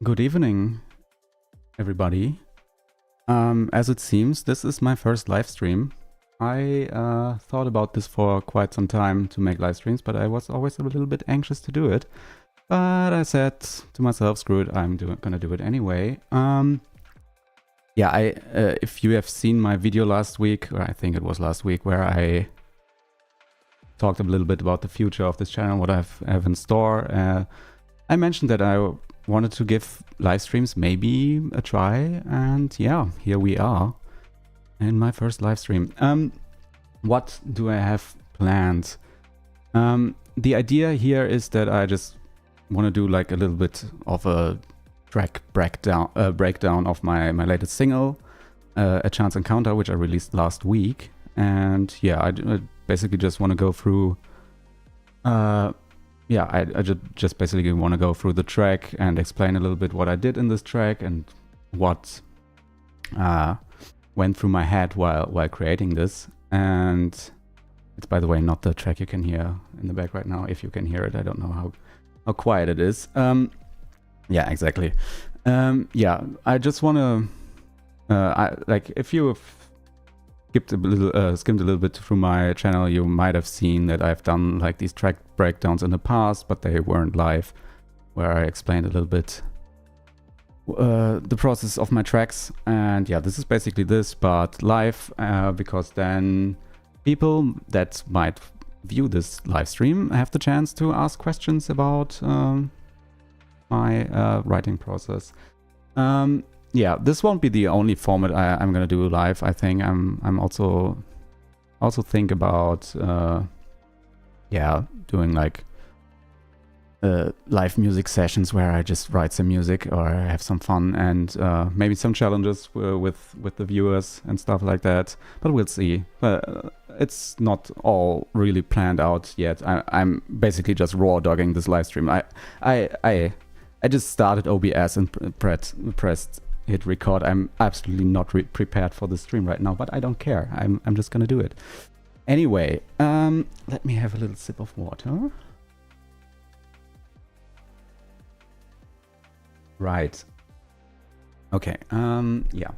Good evening, everybody. As it seems, this is my first live stream. I thought about this for quite some time to make live streams, but I was always a little bit anxious to do it. But I said to myself, screw it, I'm gonna do it anyway. Yeah, if you have seen my video last week, or I think it was last week, where I talked a little bit about the future of this channel, what I have in store, I mentioned that I wanted to give live streams maybe a try, and yeah, here we are in my first live stream. What do I have planned? The idea here is that I just want to do like a little bit of a track breakdown of my latest single, A Chance Encounter, which I released last week. And yeah, I basically just want to go through yeah, I just basically want to go through the track and explain a little bit what I did in this track and what went through my head while creating this. And it's, by the way, not the track you can hear in the back right now. If you can hear it, I don't know how quiet it is. Yeah, exactly. Yeah, I just want to like, if you have skimmed a little bit through my channel, you might have seen that I've done like these track breakdowns in the past, but they weren't live, where I explained a little bit the process of my tracks. And yeah, this is basically this, but live, because then people that might view this live stream have the chance to ask questions about my writing process. Yeah, this won't be the only format I'm gonna do live. I think I'm also think about yeah, doing like live music sessions where I just write some music or have some fun, and maybe some challenges with the viewers and stuff like that. But we'll see. It's not all really planned out yet. I'm basically just raw dogging this live stream. I just started OBS and pressed hit record. I'm absolutely not prepared for the stream right now, but I don't care. I'm just gonna do it anyway. Let me have a little sip of water. Right. Okay. Yeah.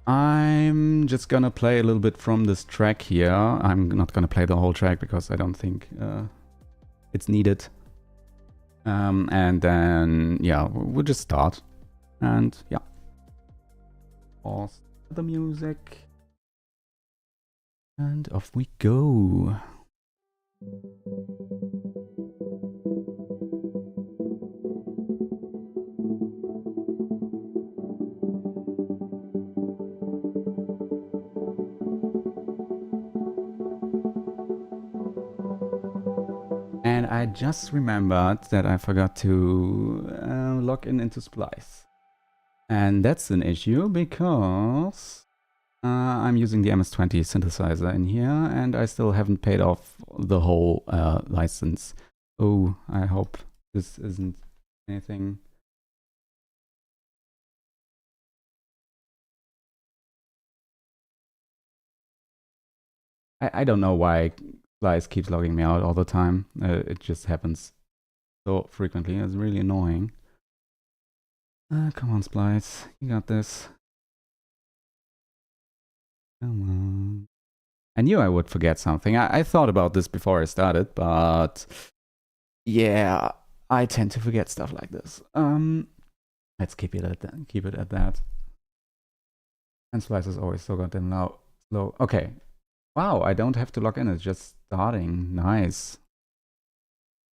I'm just gonna play a little bit from this track here. I'm not gonna play the whole track because I don't think it's needed. And then yeah, we'll just start. And yeah, pause the music, and off we go. And I just remembered that I forgot to log into Splice. And that's an issue because I'm using the MS-20 synthesizer in here, and I still haven't paid off the whole license. Oh, I hope this isn't anything. I don't know why Splice keeps logging me out all the time. It just happens so frequently. It's really annoying. Come on, Splice. You got this. Come on. I knew I would forget something. I thought about this before I started, but yeah, I tend to forget stuff like this. Let's keep it at that. And Splice is always so goddamn slow. Okay. Wow, I don't have to log in. It's just starting. Nice.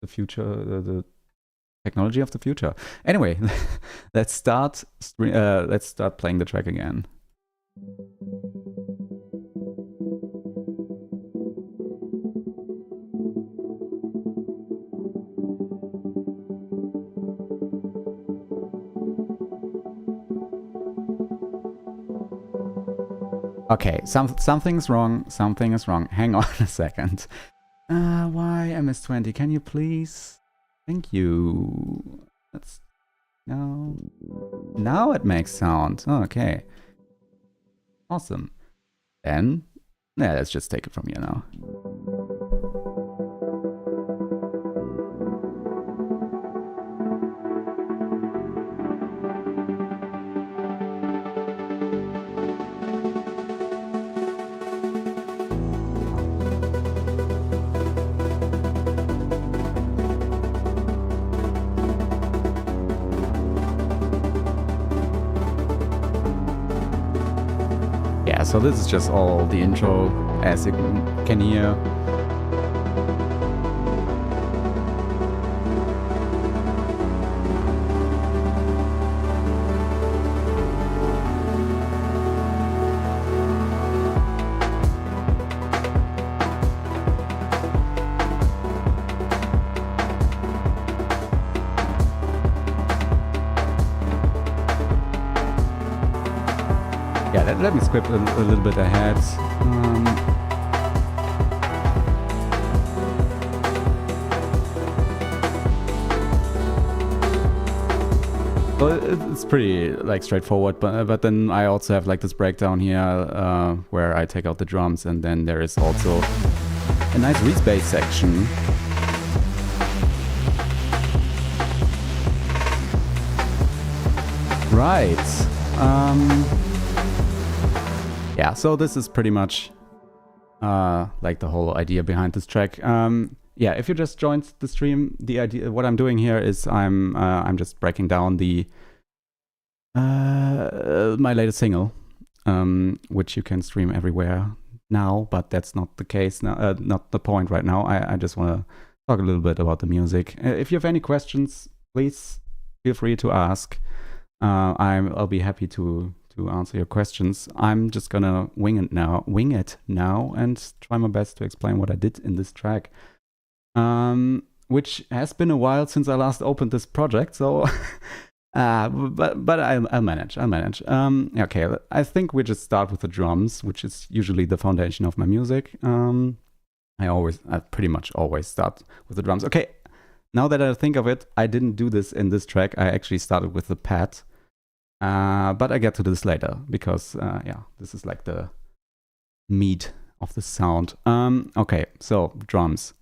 The future, the technology of the future. Anyway, let's start playing the track again. Okay, something's wrong. Something is wrong. Hang on a second. Why MS-20? Can you please? Thank you. Let's no. Now it makes sound. Okay. Awesome. Then, yeah, let's just take it from here now. Yeah, so this is just all the intro, as you can hear. Yeah, let me skip a little bit ahead. So it's pretty like straightforward, but then I also have like this breakdown here where I take out the drums, and then there is also a nice re-bass section. Right. Yeah, so this is pretty much like the whole idea behind this track. Yeah, if you just joined the stream, the idea, what I'm doing here is I'm just breaking down the my latest single, which you can stream everywhere now, but that's not the case now. Not the point right now. I just want to talk a little bit about the music. If you have any questions, please feel free to ask. I'll be happy to answer your questions. I'm just gonna wing it now, and try my best to explain what I did in this track. Which has been a while since I last opened this project, so but I'll manage. Okay, I think we just start with the drums, which is usually the foundation of my music. I pretty much always start with the drums. Okay, now that I think of it, I didn't do this in this track. I actually started with the pad. But I get to this later because, yeah, this is like the meat of the sound. Okay, so drums.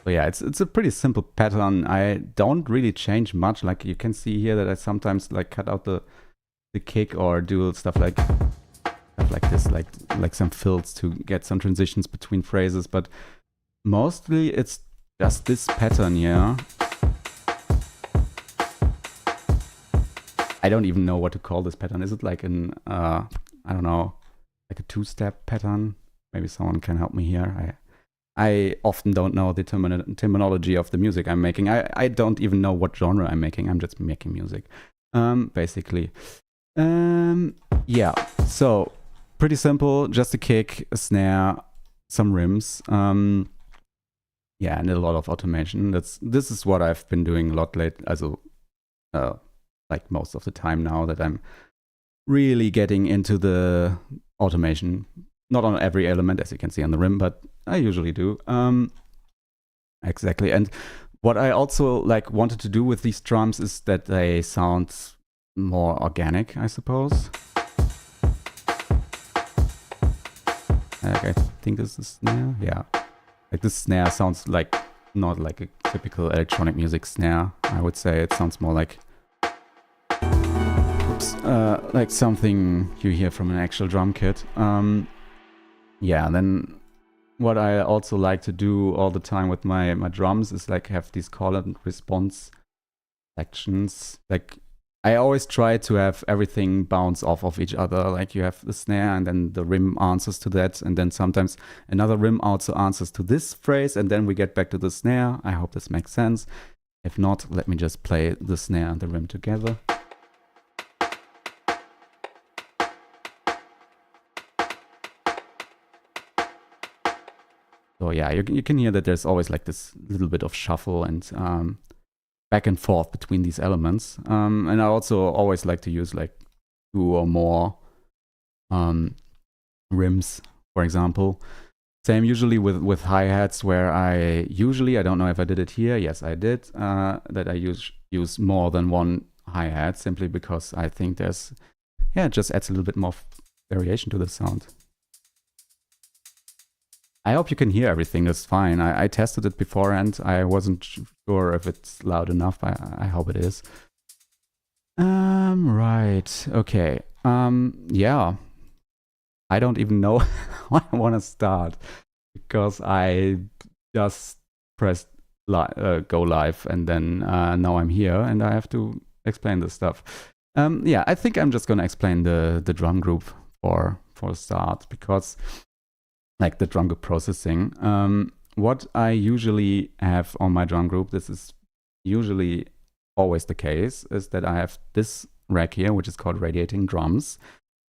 So yeah, it's a pretty simple pattern. I don't really change much. Like you can see here that I sometimes like cut out the kick or do stuff like this, like some fills to get some transitions between phrases, but mostly it's just this pattern here. I don't even know what to call this pattern. Is it like an I don't know, like a two-step pattern? Maybe someone can help me here. I often don't know the terminology of the music I'm making. I don't even know what genre I'm making. I'm just making music, basically. Yeah, so pretty simple, just a kick, a snare, some rims. Yeah, and a lot of automation. This is what I've been doing a lot lately. Also, like most of the time now that I'm really getting into the automation. Not on every element, as you can see on the rim, but I usually do. Exactly. And what I also like wanted to do with these drums is that they sound more organic, I suppose. I think this is snare. Yeah, like this snare sounds like not like a typical electronic music snare. I would say it sounds more like like something you hear from an actual drum kit. Yeah, and then what I also like to do all the time with my drums is like have these call and response sections. Like I always try to have everything bounce off of each other. Like you have the snare and then the rim answers to that. And then sometimes another rim also answers to this phrase. And then we get back to the snare. I hope this makes sense. If not, let me just play the snare and the rim together. So yeah, you can hear that there's always like this little bit of shuffle and back and forth between these elements. And I also always like to use like 2 or more rims, for example. Same usually with hi-hats, where I don't know if I did it here. Yes, I did. That I use more than one hi-hat simply because I think there's, yeah, it just adds a little bit more variation to the sound. I hope you can hear everything. That's fine. I tested it beforehand. I wasn't sure if it's loud enough. I hope it is. Right. Okay. Yeah. I don't even know how I want to start because I just pressed go live, and then now I'm here and I have to explain this stuff. Yeah, I think I'm just gonna explain the drum group for a start, because like the drum group processing. What I usually have on my drum group, this is usually always the case, is that I have this rack here, which is called Radiating Drums.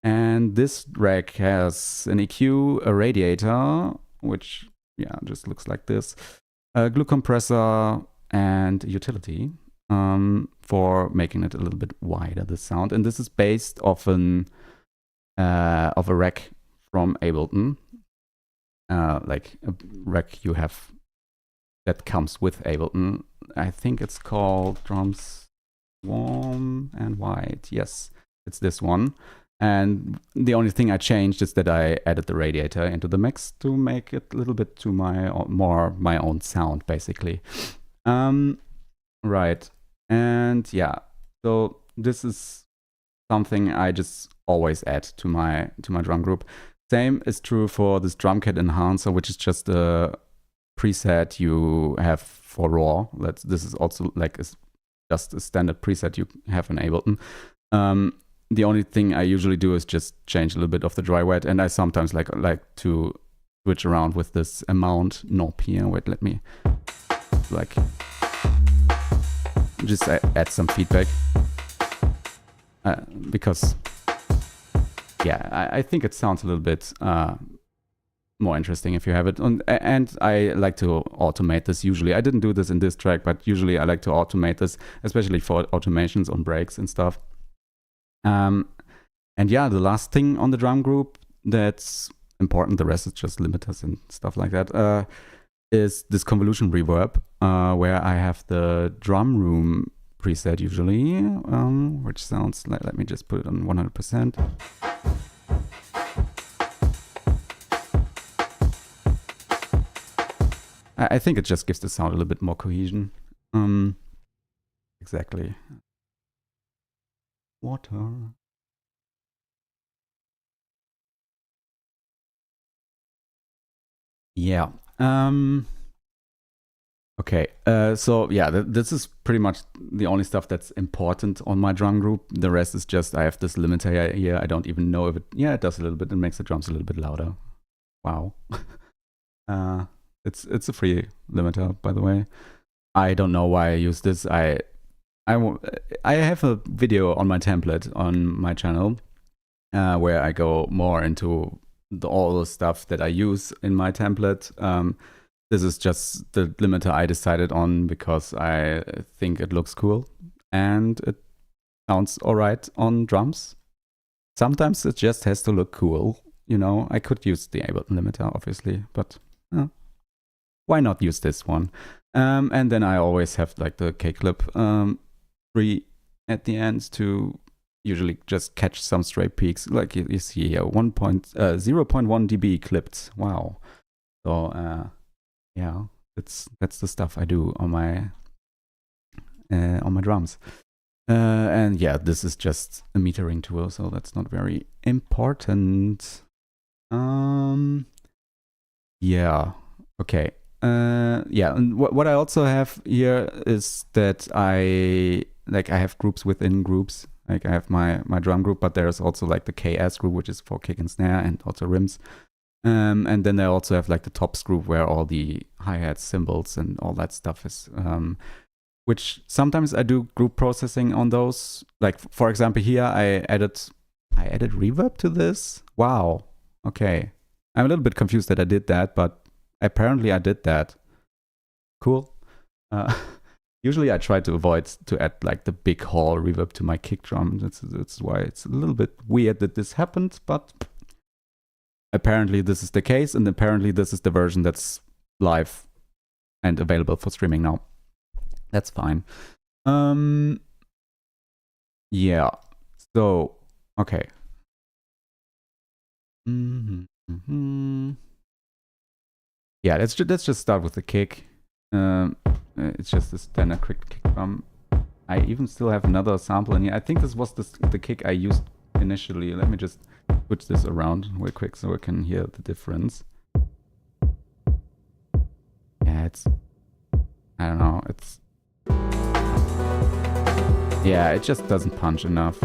And this rack has an EQ, a radiator, which just looks like this, a glue compressor, and a utility for making it a little bit wider, the sound. And this is based off a rack from Ableton, like a rack you have that comes with Ableton. I think it's called Drums Warm and White. Yes, it's this one. And the only thing I changed is that I added the radiator into the mix to make it a little bit to my own sound, basically. Right. And yeah, so this is something I just always add to my drum group. Same is true for this drum kit enhancer, which is just a preset you have for raw. This is also like just a standard preset you have in Ableton. The only thing I usually do is just change a little bit of the dry wet, and I sometimes like to switch around with this amount knob here. Wait, let me like just add some feedback, because I think it sounds a little bit more interesting if you have it. And I like to automate this usually. I didn't do this in this track, but usually I like to automate this, especially for automations on breaks and stuff. And yeah, the last thing on the drum group that's important, the rest is just limiters and stuff like that, is this convolution reverb, where I have the drum room preset usually, which sounds like, let me just put it on 100%. I think it just gives the sound a little bit more cohesion. Exactly. Water. Yeah. Okay. So yeah, this is pretty much the only stuff that's important on my drum group. The rest is just, I have this limiter here. I don't even know if it, it does a little bit. It makes the drums a little bit louder. Wow. It's a free limiter, by the way. I don't know why I use this. I have a video on my template on my channel where I go more into all the stuff that I use in my template. This is just the limiter I decided on because I think it looks cool and it sounds alright on drums. Sometimes it just has to look cool. I could use the Ableton limiter, obviously, but why not use this one? And then I always have like the K-clip free at the end to usually just catch some stray peaks, like you see here, 0.1 dB clipped. Wow. So yeah, that's the stuff I do on my drums. And yeah, this is just a metering tool, so that's not very important. Yeah. Okay. Yeah, and what I also have here is that I have groups within groups. Like I have my drum group, but there's also like the KS group, which is for kick and snare and also rims. And then I also have like the tops group where all the hi-hats, cymbals, and all that stuff is. Which sometimes I do group processing on those. Like for example, here I added reverb to this. Wow. Okay, I'm a little bit confused that I did that, but apparently I did that. Cool. Usually I try to avoid to add like the big hall reverb to my kick drum. That's why it's a little bit weird that this happened, but apparently this is the case, and apparently this is the version that's live and available for streaming now. That's fine. Yeah. So, okay. Yeah, let's just start with the kick. It's just a standard kick drum. I even still have another sample in here. I think this was the kick I used initially. Let me just switch this around real quick so I can hear the difference. Yeah, I don't know, it just doesn't punch enough.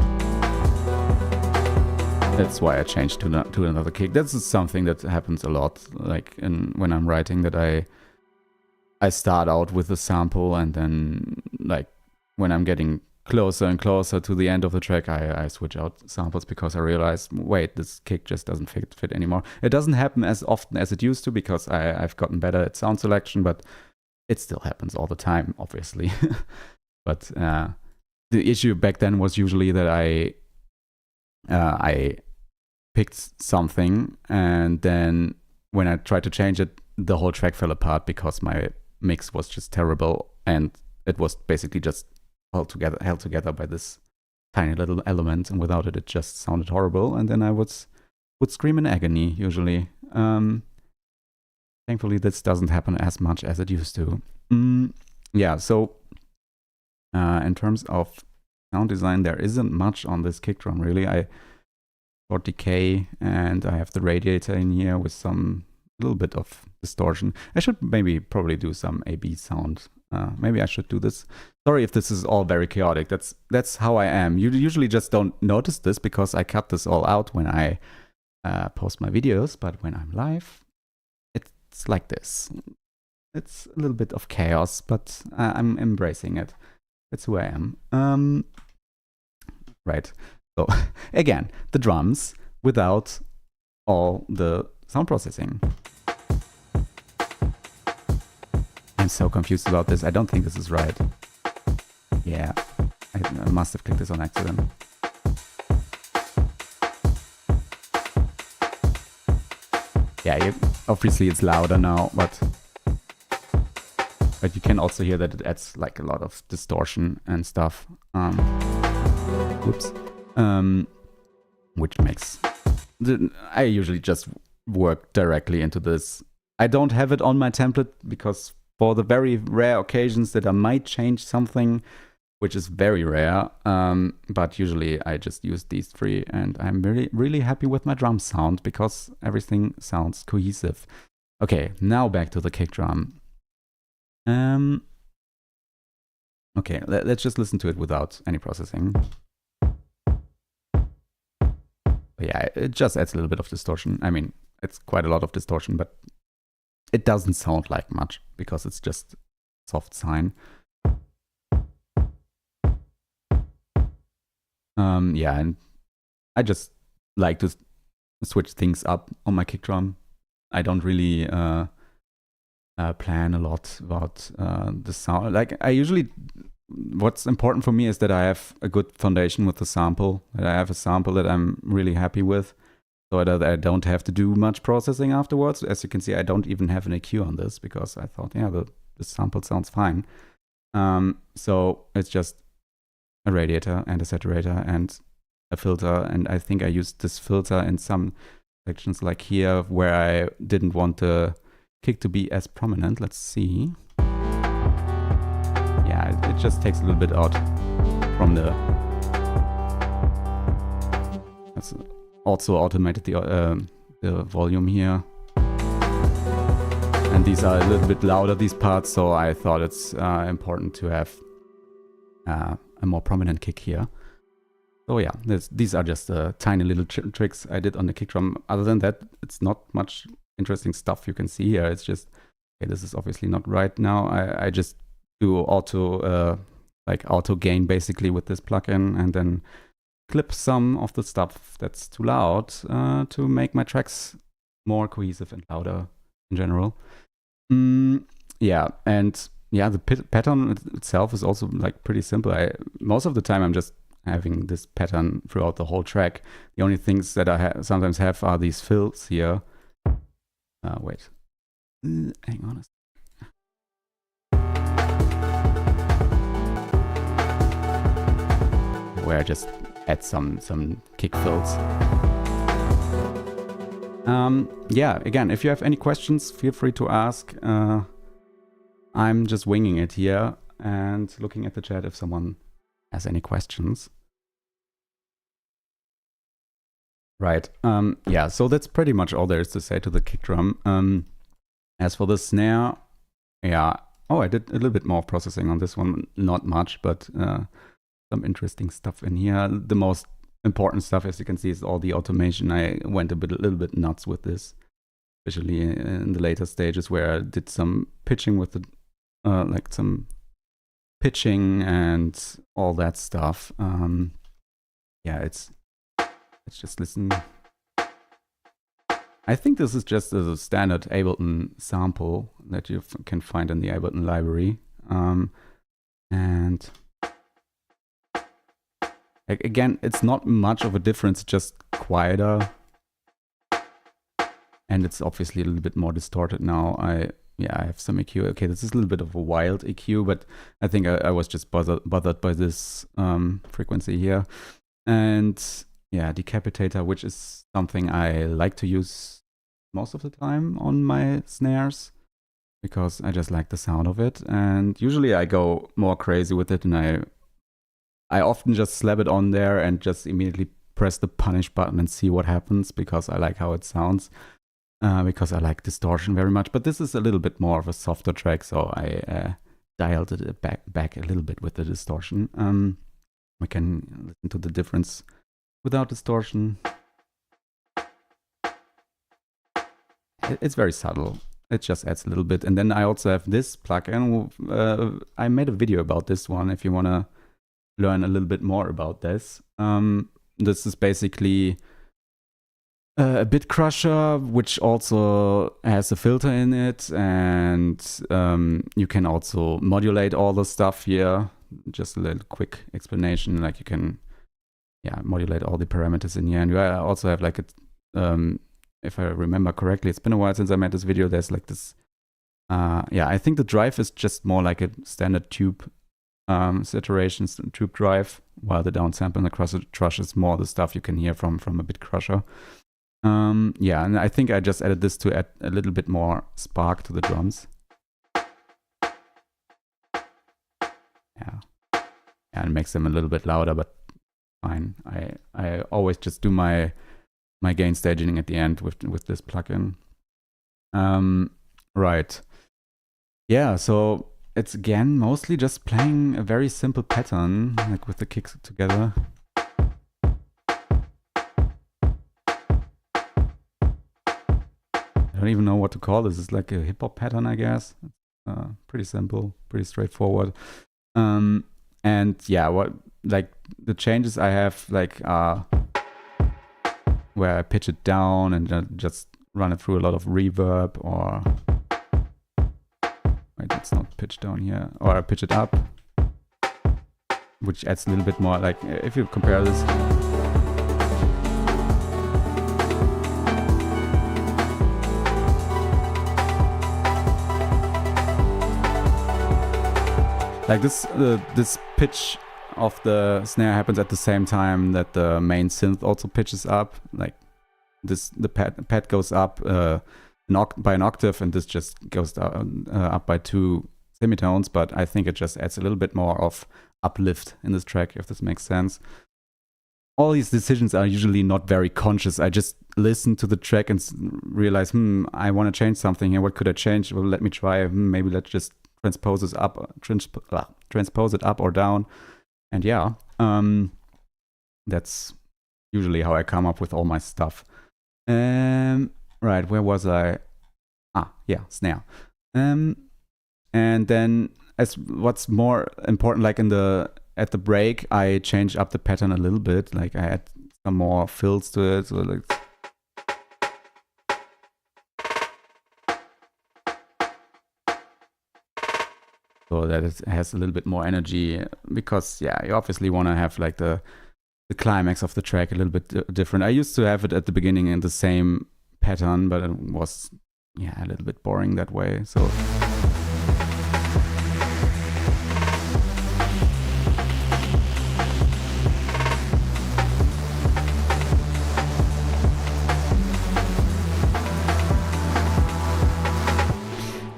That's why I changed to another kick. This is something that happens a lot, like when I'm writing, that I start out with a sample, and then like when I'm getting closer and closer to the end of the track, I switch out samples because I realize, wait, this kick just doesn't fit anymore. It doesn't happen as often as it used to because I've gotten better at sound selection, but it still happens all the time, obviously. But the issue back then was usually that I picked something, and then when I tried to change it, the whole track fell apart because my mix was just terrible, and it was basically just held together by this tiny little element, and without it just sounded horrible, and then I would scream in agony usually. Thankfully this doesn't happen as much as it used to. So in terms of sound design, there isn't much on this kick drum really. I got decay, and I have the radiator in here with some little bit of distortion. I should probably do some A/B sound. Maybe I should do this. Sorry if this is all very chaotic. That's how I am. You usually just don't notice this because I cut this all out when I post my videos, but when I'm live, it's like this. It's a little bit of chaos, but I'm embracing it. That's who I am. Right. So again, the drums without all the sound processing. I'm so confused about this. I don't think this is right. Yeah, I must have clicked this on accident. Yeah, obviously it's louder now, but you can also hear that it adds like a lot of distortion and stuff. Whoops. Which makes... I usually just work directly into this. I don't have it on my template because for the very rare occasions that I might change something, which is very rare, but usually I just use these three, and I'm really, really happy with my drum sound because everything sounds cohesive. Okay, now back to the kick drum. Okay, let's just listen to it without any processing. Yeah, it just adds a little bit of distortion. I mean, it's quite a lot of distortion, but it doesn't sound like much because it's just soft sine. Yeah, and I just like to switch things up on my kick drum. I don't really plan a lot about the sound. Like I usually, what's important for me is that I have a good foundation with the sample, that I have a sample that I'm really happy with, so that I don't have to do much processing afterwards. As you can see, I don't even have an EQ on this because I thought, yeah, the sample sounds fine. So it's just a radiator and a saturator and a filter, and I think I used this filter in some sections like here where I didn't want the kick to be as prominent. Let's see. Yeah, it just takes a little bit out from the... That's also automated the volume here. And these are a little bit louder, these parts, so I thought it's important to have a more prominent kick here. So yeah, these are just tiny little tricks I did on the kick drum. Other than that, it's not much interesting stuff you can see here. It's just, okay, this is obviously not right now. I just do auto gain basically with this plugin, and then clip some of the stuff that's too loud to make my tracks more cohesive and louder in general. Yeah, and yeah, the pattern itself is also like pretty simple. Most of the time I'm just having this pattern throughout the whole track. The only things that I sometimes have are these fills here. Wait, hang on a second. Where I just add some kick fills. Yeah, again, if you have any questions, feel free to ask. I'm just winging it here and looking at the chat if someone has any questions. Right. Yeah, so that's pretty much all there is to say to the kick drum. As for the snare, yeah, I did a little bit more processing on this one. Not much, but some interesting stuff in here. The most important stuff, as you can see, is all the automation. I went a little bit nuts with this, especially in the later stages where I did some pitching with the like some pitching and all that stuff. Yeah, let's just listen. I think this is just a standard Ableton sample that you can find in the Ableton library. And again, it's not much of a difference, just quieter. And it's obviously a little bit more distorted now. I have some EQ. Okay, this is a little bit of a wild EQ, but I think I was just bothered by this frequency here. And yeah, Decapitator, which is something I like to use most of the time on my snares because I just like the sound of it. And usually I go more crazy with it, and I often just slap it on there and just immediately press the punish button and see what happens because I like how it sounds. Because I like distortion very much, but this is a little bit more of a softer track, so I dialed it back a little bit with the distortion. We can listen to the difference without distortion. It's very subtle. It just adds a little bit. And then I also have this plugin. I made a video about this one if you want to learn a little bit more about this. This is basically a bit crusher, which also has a filter in it, and you can also modulate all the stuff here. Just a little quick explanation, like you can modulate all the parameters in here, and you also have like a if I remember correctly, it's been a while since I made this video, there's like this I think the drive is just more like a standard tube saturation tube drive, while the downsample and the crush is more the stuff you can hear from a bit crusher. And I think I just added this to add a little bit more spark to the drums. And it makes them a little bit louder, but fine. I always just do my gain staging at the end with this plugin. Right. Yeah, so it's again mostly just playing a very simple pattern, like with the kicks together. I don't even know what to call this. It's like a hip hop pattern, I guess. Pretty simple, pretty straightforward. And yeah, what like the changes I have like where I pitch it down and just run it through a lot of reverb, or wait, it's not pitched down here, or I pitch it up, which adds a little bit more. Like if you compare this. Like this pitch of the snare happens at the same time that the main synth also pitches up. Like the pad goes up by an octave, and this just goes up by 2 semitones. But I think it just adds a little bit more of uplift in this track, if this makes sense. All these decisions are usually not very conscious. I just listen to the track and realize, I want to change something here. What could I change? Well, let me try. Maybe let's just transpose it up or down, and that's usually how I come up with all my stuff. Right, where was I? Snare. And then what's more important, like at the break, I change up the pattern a little bit. Like I add some more fills to it, so like. So that it has a little bit more energy, because you obviously want to have like the climax of the track a little bit different. I used to have it at the beginning in the same pattern, but it was a little bit boring that way. So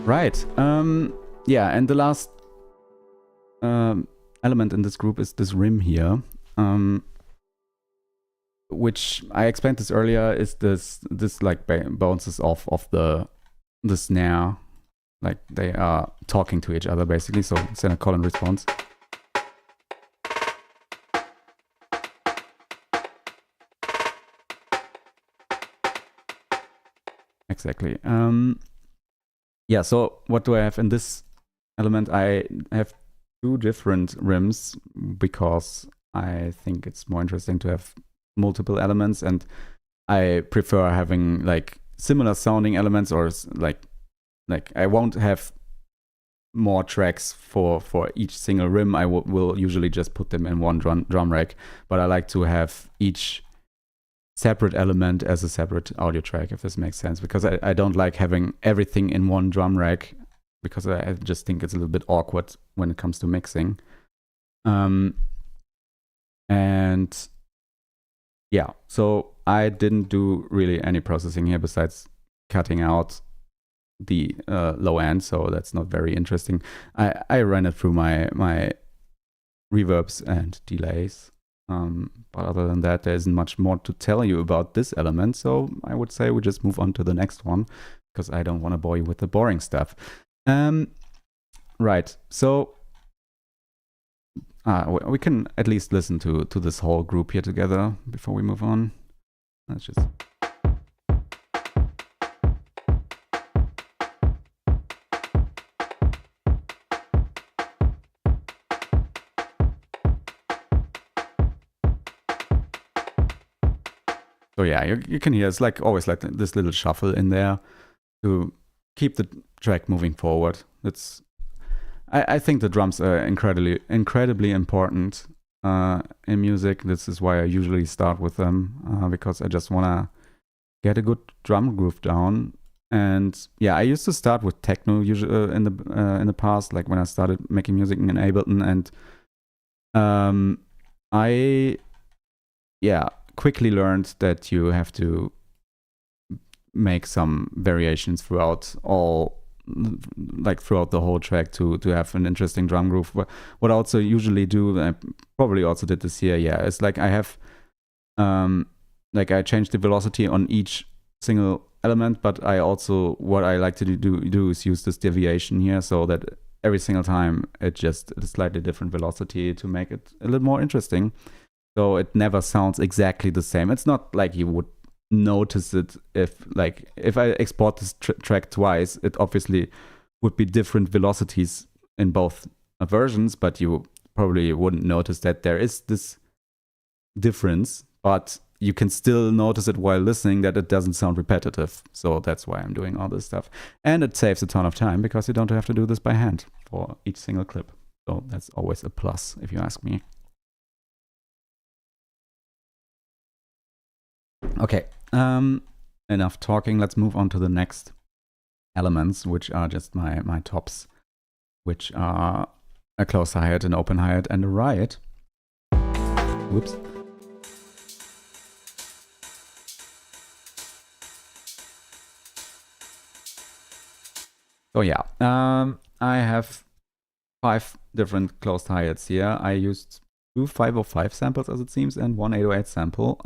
right. And the last element in this group is this rim here, which I explained this earlier, is this like bounces off of the snare like they are talking to each other basically. So send a call and response. Exactly. Yeah, so what do I have in this element? I have 2 different rims because I think it's more interesting to have multiple elements, and I prefer having like similar sounding elements, or like I won't have more tracks for each single rim. I will usually just put them in one drum rack, but I like to have each separate element as a separate audio track, if this makes sense, because I don't like having everything in one drum rack, because I just think it's a little bit awkward when it comes to mixing. And yeah, so I didn't do really any processing here besides cutting out the low end, so that's not very interesting. I ran it through my reverbs and delays. But other than that, there isn't much more to tell you about this element. So I would say we just move on to the next one, because I don't want to bore you with the boring stuff. Right. So we can at least listen to this whole group here together before we move on. Let's just... So yeah, you can hear it's like always like this little shuffle in there to keep the track moving forward. I think the drums are incredibly important in music. This is why I usually start with them, because I just want to get a good drum groove down. And yeah, I used to start with techno usually in the past, like when I started making music in Ableton, and I quickly learned that you have to make some variations throughout the whole track to have an interesting drum groove. What I also usually do, I probably also did this here, it's like I have I change the velocity on each single element, but what I like to do is use this deviation here, so that every single time it's just a slightly different velocity to make it a little more interesting. So it never sounds exactly the same. It's not like you would notice it if I export this track twice, it obviously would be different velocities in both versions, but you probably wouldn't notice that there is this difference, but you can still notice it while listening, that it doesn't sound repetitive. So that's why I'm doing all this stuff. And it saves a ton of time, because you don't have to do this by hand for each single clip. So that's always a plus, if you ask me. Okay, enough talking. Let's move on to the next elements, which are just my tops, which are a close hi-hat, an open hi-hat, and a riot. Whoops. So yeah, I have 5 different closed hi-hats here. I used 2 505 samples, as it seems, and 1 808 sample.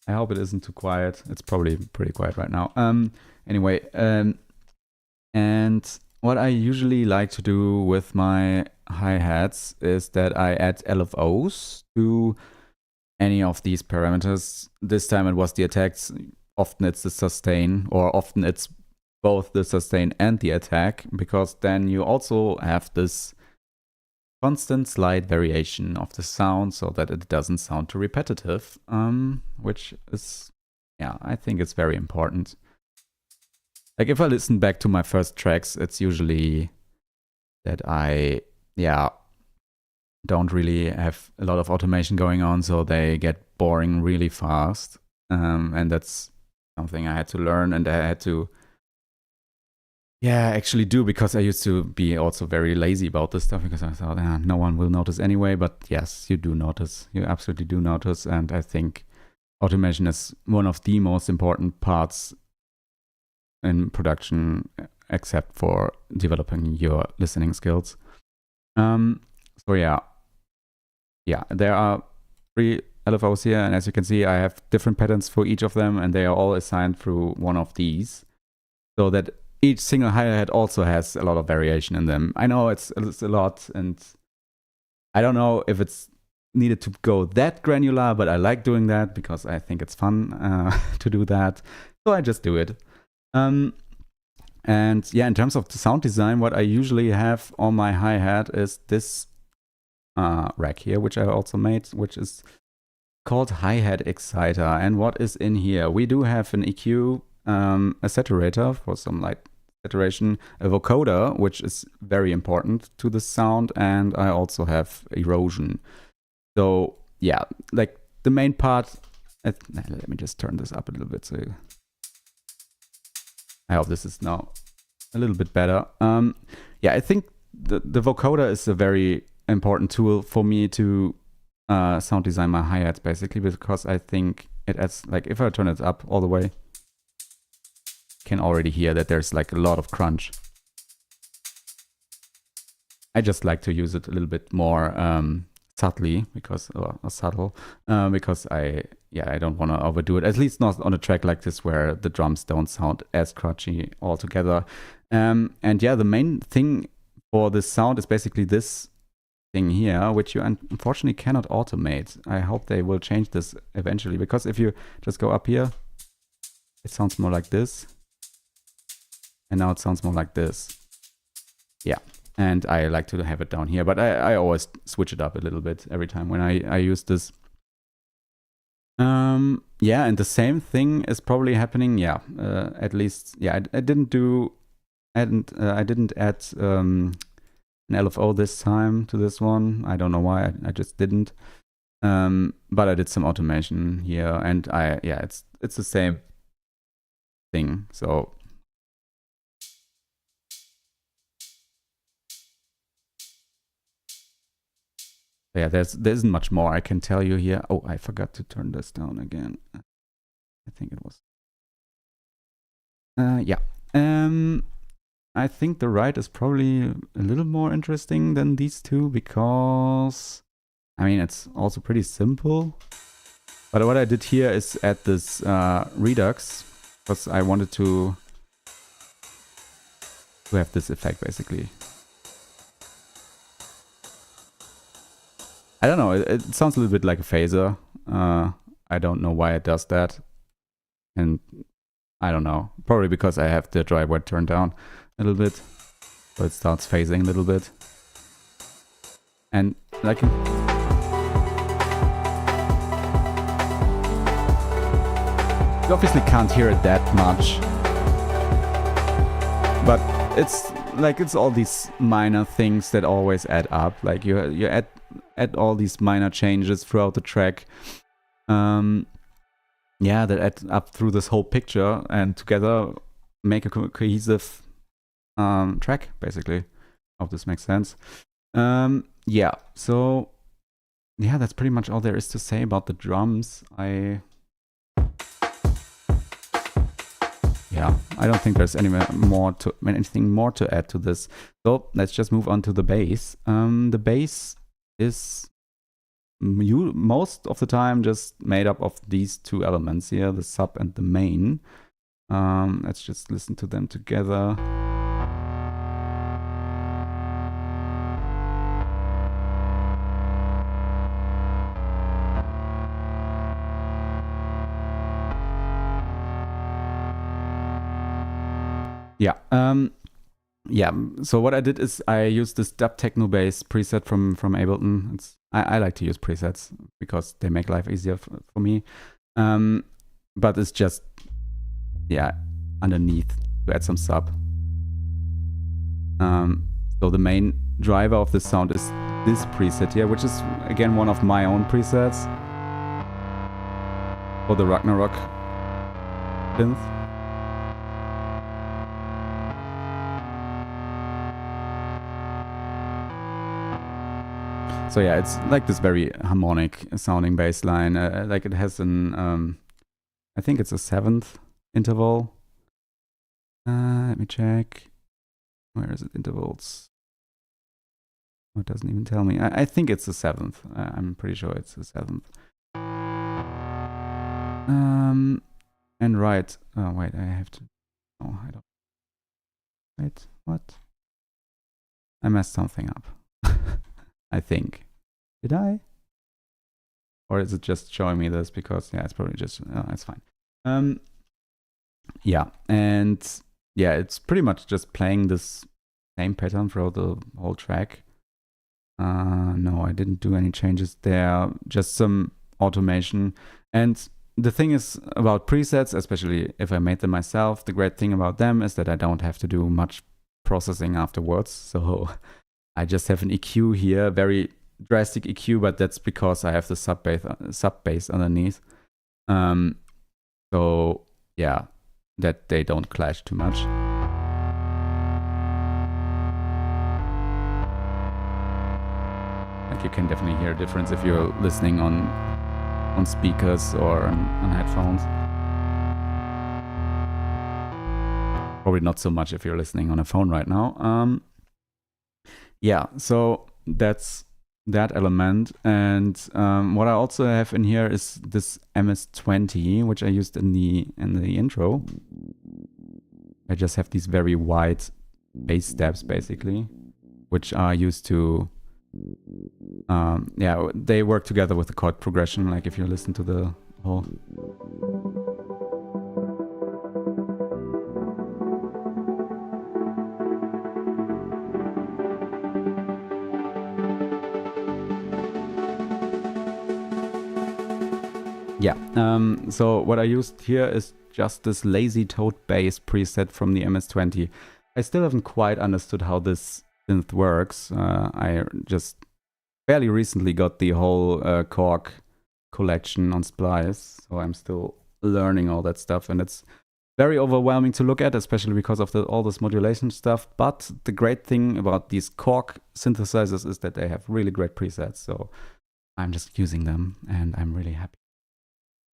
I hope it isn't too quiet. It's probably pretty quiet right now. Anyway, and what I usually like to do with my hi-hats is that I add LFOs to any of these parameters. This time it was the attacks. Often it's the sustain, or often it's both the sustain and the attack, because then you also have this constant slight variation of the sound, so that it doesn't sound too repetitive, which is, I think it's very important. Like if I listen back to my first tracks, it's usually that I, don't really have a lot of automation going on, so they get boring really fast. And that's something I had to learn, and I had to actually do, because I used to be also very lazy about this stuff, because I thought, no one will notice anyway. But yes, you do notice. You absolutely do notice. And I think automation is one of the most important parts in production, except for developing your listening skills. So there are 3 LFOs here, and as you can see, I have different patterns for each of them, and they are all assigned through one of these, so that each single hi-hat also has a lot of variation in them. I know it's a lot, and I don't know if it's needed to go that granular, but I like doing that because I think it's fun to do that, so I just do it. And yeah, in terms of the sound design, what I usually have on my hi-hat is this rack here, which I also made, which is called hi-hat exciter. And what is in here? We do have an EQ, a saturator for some light saturation, a vocoder, which is very important to the sound, and I also have erosion. So yeah, like the main part, let me just turn this up a little bit so I hope this is now a little bit better. Yeah, I think the vocoder is a very important tool for me to sound design my hi-hats, basically, because I think it adds, like if I turn it up all the way, you can already hear that there's like a lot of crunch. I just like to use it a little bit more subtly because I don't want to overdo it, at least not on a track like this where the drums don't sound as crunchy altogether. And yeah, the main thing for this sound is basically this thing here, which you unfortunately cannot automate. I hope they will change this eventually, because if you just go up here, it sounds more like this, and now it sounds more like this. Yeah. And I like to have it down here, but I always switch it up a little bit every time when I use this. Yeah, and the same thing is probably happening. Yeah, at least, yeah, I didn't add an LFO this time to this one. I don't know why. I just didn't. But I did some automation here, and it's the same thing. So. Yeah, there isn't much more I can tell you here. Oh, I forgot to turn this down again. I think it was. Yeah. I think the right is probably a little more interesting than these two, because I mean, it's also pretty simple. But what I did here is add this redux, because I wanted to have this effect basically. I don't know, it sounds a little bit like a phaser. I don't know why it does that. And I don't know, probably because I have the dry wet turned down a little bit. So it starts phasing a little bit. And like... You obviously can't hear it that much. But it's like, it's all these minor things that always add up. Like you add all these minor changes throughout the track, that add up through this whole picture and together make a cohesive track, basically. I hope this makes sense. So yeah, that's pretty much all there is to say about the drums. I don't think there's anything more to add to this. So let's just move on to the bass. The bass is most of the time just made up of these two elements here, the sub and the main. Let's just listen to them together. So what I did is I used this dub techno bass preset from Ableton. I like to use presets because they make life easier for me. But it's just, underneath to add some sub. So the main driver of this sound is this preset here, which is again one of my own presets for the Ragnarok synth. So yeah, it's like this very harmonic sounding bass line. Like it has an, I think it's a 7th interval. Let me check. Where is it? Intervals. Oh, it doesn't even tell me. I think it's the 7th. I'm pretty sure it's the 7th. And right. Oh wait, I have to. Oh, I don't. Wait, what? I messed something up. I think. Did I? Or is it just showing me this because it's probably just it's fine. Yeah, and yeah, it's pretty much just playing this same pattern throughout the whole track. No, I didn't do any changes there. Just some automation. And the thing is about presets, especially if I made them myself, the great thing about them is that I don't have to do much processing afterwards. So I just have an EQ here, very drastic EQ, but that's because I have the sub bass underneath. So yeah, that they don't clash too much. Like you can definitely hear a difference if you're listening on speakers or on headphones. Probably not so much if you're listening on a phone right now. Yeah, so that's that element. And what I also have in here is this MS-20, which I used in the intro. I just have these very wide bass steps, basically, which are used to they work together with the chord progression. Like if you listen to the whole. Yeah, so what I used here is just this lazy toad bass preset from the MS-20. I still haven't quite understood how this synth works. I just fairly recently got the whole Korg collection on Splice, so I'm still learning all that stuff, and it's very overwhelming to look at, especially because of all this modulation stuff. But the great thing about these Korg synthesizers is that they have really great presets, so I'm just using them, and I'm really happy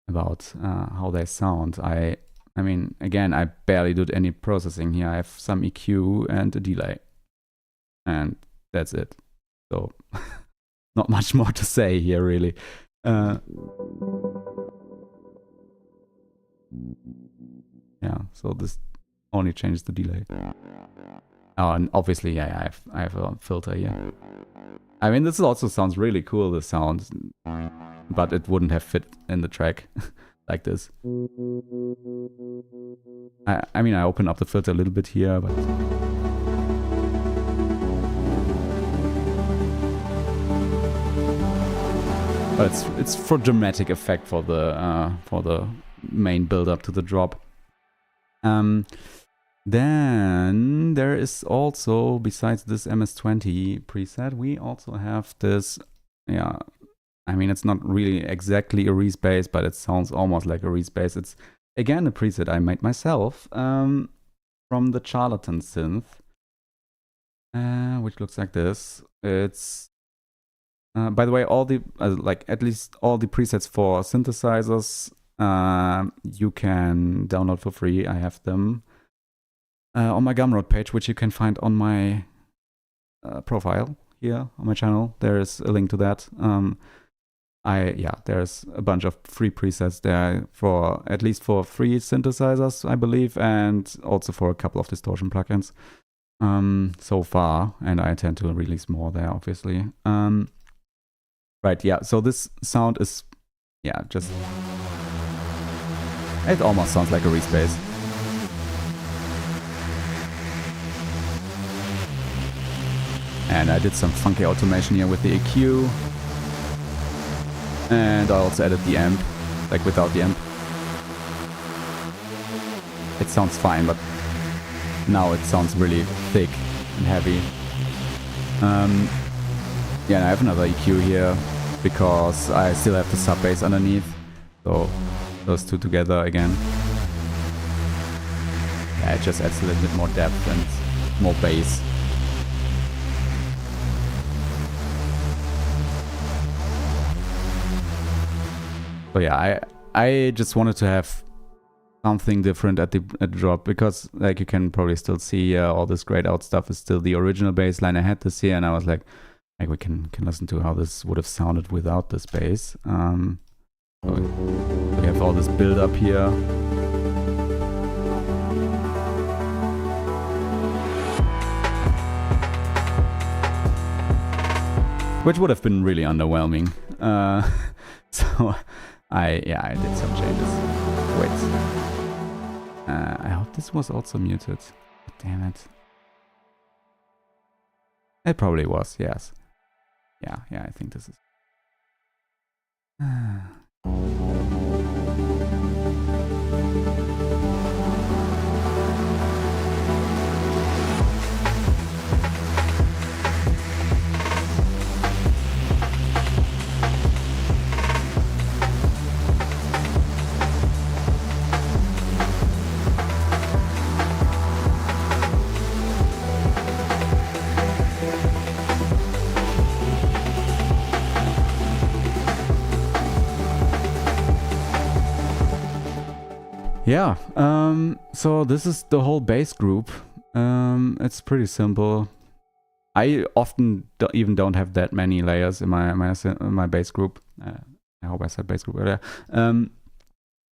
about how they sound. I mean, again, I barely did any processing here. I have some EQ and a delay, and that's it. So not much more to say here, really. Yeah, so this only changes the delay. Oh, and obviously, yeah, I have a filter here. I mean, this also sounds really cool, the sound, but it wouldn't have fit in the track like this. I mean, I open up the filter a little bit here, but it's for dramatic effect for the main build up to the drop. Then there is also, besides this MS-20 preset, we also have this, yeah, I mean, it's not really exactly a Reese bass, but it sounds almost like a Reese bass. It's, again, a preset I made myself from the Charlatan synth, which looks like this. It's, by the way, all the, like, at least all the presets for synthesizers you can download for free. I have them on my Gumroad page, which you can find on my profile here on my channel. There is a link to that. There's a bunch of free presets there for at least for free synthesizers, I believe, and also for a couple of distortion plugins so far. And I intend to release more there, obviously. Right, yeah. So this sound is, yeah, just it almost sounds like a Reese bass. And I did some funky automation here with the EQ. And I also added the amp, like without the amp. It sounds fine, but now it sounds really thick and heavy. Yeah, and I have another EQ here because I still have the sub bass underneath. So those two together again. Yeah, it just adds a little bit more depth and more bass. So yeah, I just wanted to have something different at the drop, because like you can probably still see all this grayed out stuff is still the original bass line I had this here, and I was like we can listen to how this would have sounded without this bass. So we have all all this build up here. Which would have been really underwhelming. So I did some changes. Wait. I hope this was also muted. Damn it. It probably was, yes. Yeah, I think this is... Yeah, so this is the whole bass group. It's pretty simple. I often even don't have that many layers in my bass group. I hope I said bass group earlier.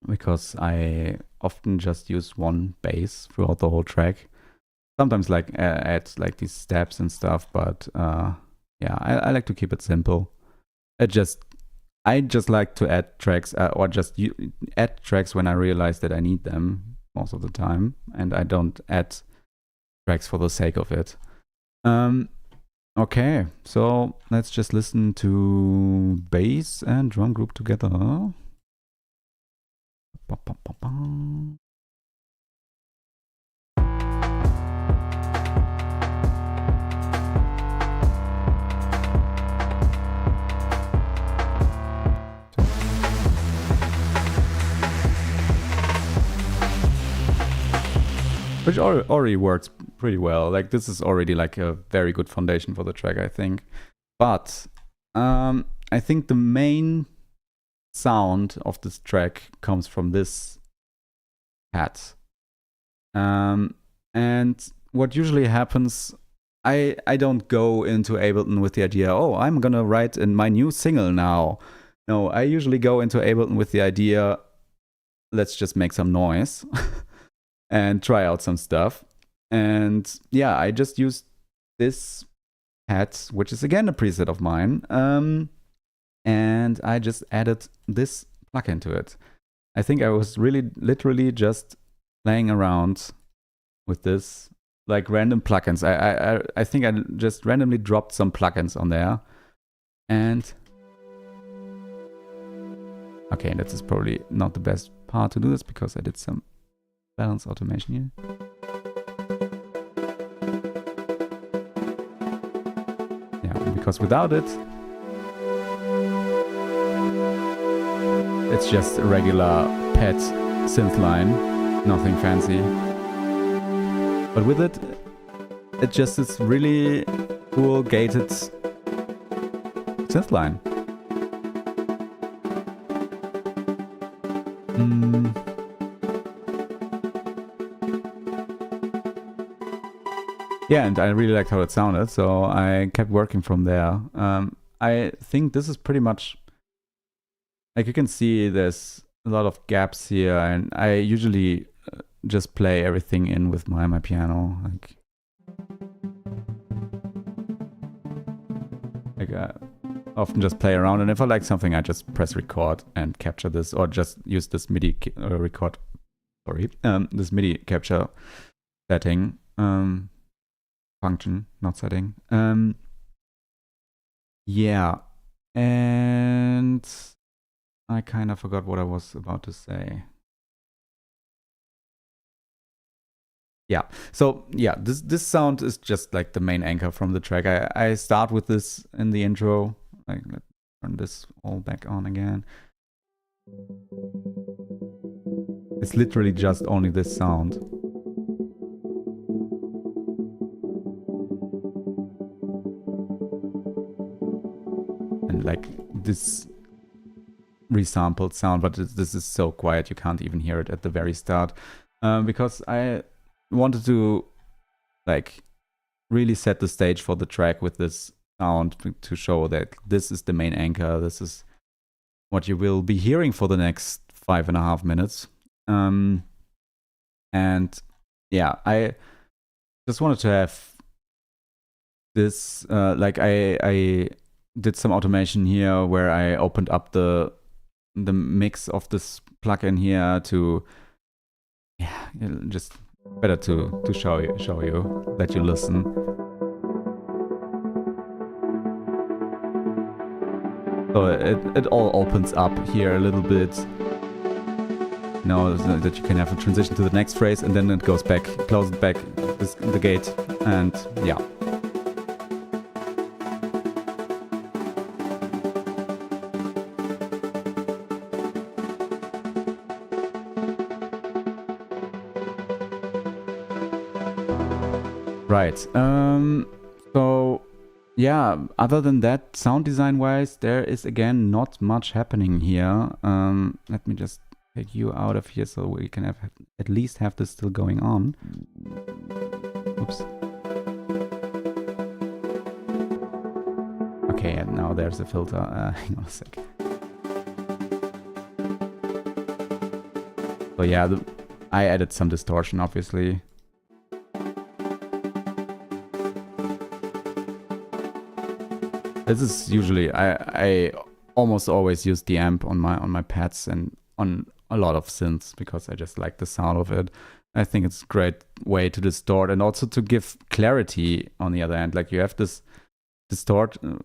Because I often just use one bass throughout the whole track. Sometimes like add like these steps and stuff, but yeah, I like to keep it simple. I just like to add tracks or just add tracks when I realize that I need them most of the time, and I don't add tracks for the sake of it. Okay, so let's just listen to bass and drum group together. Which already works pretty well. Like, this is already like a very good foundation for the track, I think. But I think the main sound of this track comes from this hat. And what usually happens, I don't go into Ableton with the idea, oh, I'm gonna write in my new single now. No, I usually go into Ableton with the idea, let's just make some noise. And try out some stuff. And yeah, I just used this hat, which is again a preset of mine. And I just added this plugin to it. I think I was really literally just playing around with this, like random plugins. I think I just randomly dropped some plugins on there. And okay, this is probably not the best part to do this because I did some balance automation here. Yeah, because without it, it's just a regular pet synth line, nothing fancy. But with it, it just is really cool gated synth line. Yeah, and I really liked how it sounded, so I kept working from there. I think this is pretty much, like you can see there's a lot of gaps here, and I usually just play everything in with my piano. Like I often just play around, and if I like something, I just press record and capture this, or just use this MIDI this MIDI capture setting. Function, not setting. Yeah, and I kind of forgot what I was about to say. Yeah, so yeah, this sound is just like the main anchor from the track. I start with this in the intro. Like, let's turn this all back on again. It's literally just only this sound. And like this resampled sound, but this is so quiet you can't even hear it at the very start, because I wanted to like really set the stage for the track with this sound to show that this is the main anchor. This is what you will be hearing for the next 5.5 minutes. And yeah, I just wanted to have this, like I did some automation here where I opened up the mix of this plugin here to, yeah, just better to show you, let you listen. So it all opens up here a little bit. Now that you can have a transition to the next phrase, and then it goes back, closes back the gate, and yeah. Right. So yeah, other than that, sound design wise, there is again not much happening here. Let me just take you out of here so we can at least have this still going on. Oops. Okay, and now there's a filter. Hang on a sec. So yeah, I added some distortion, obviously. This is usually, I almost always use the amp on my pads and on a lot of synths because I just like the sound of it. I think it's a great way to distort and also to give clarity on the other end. Like you have this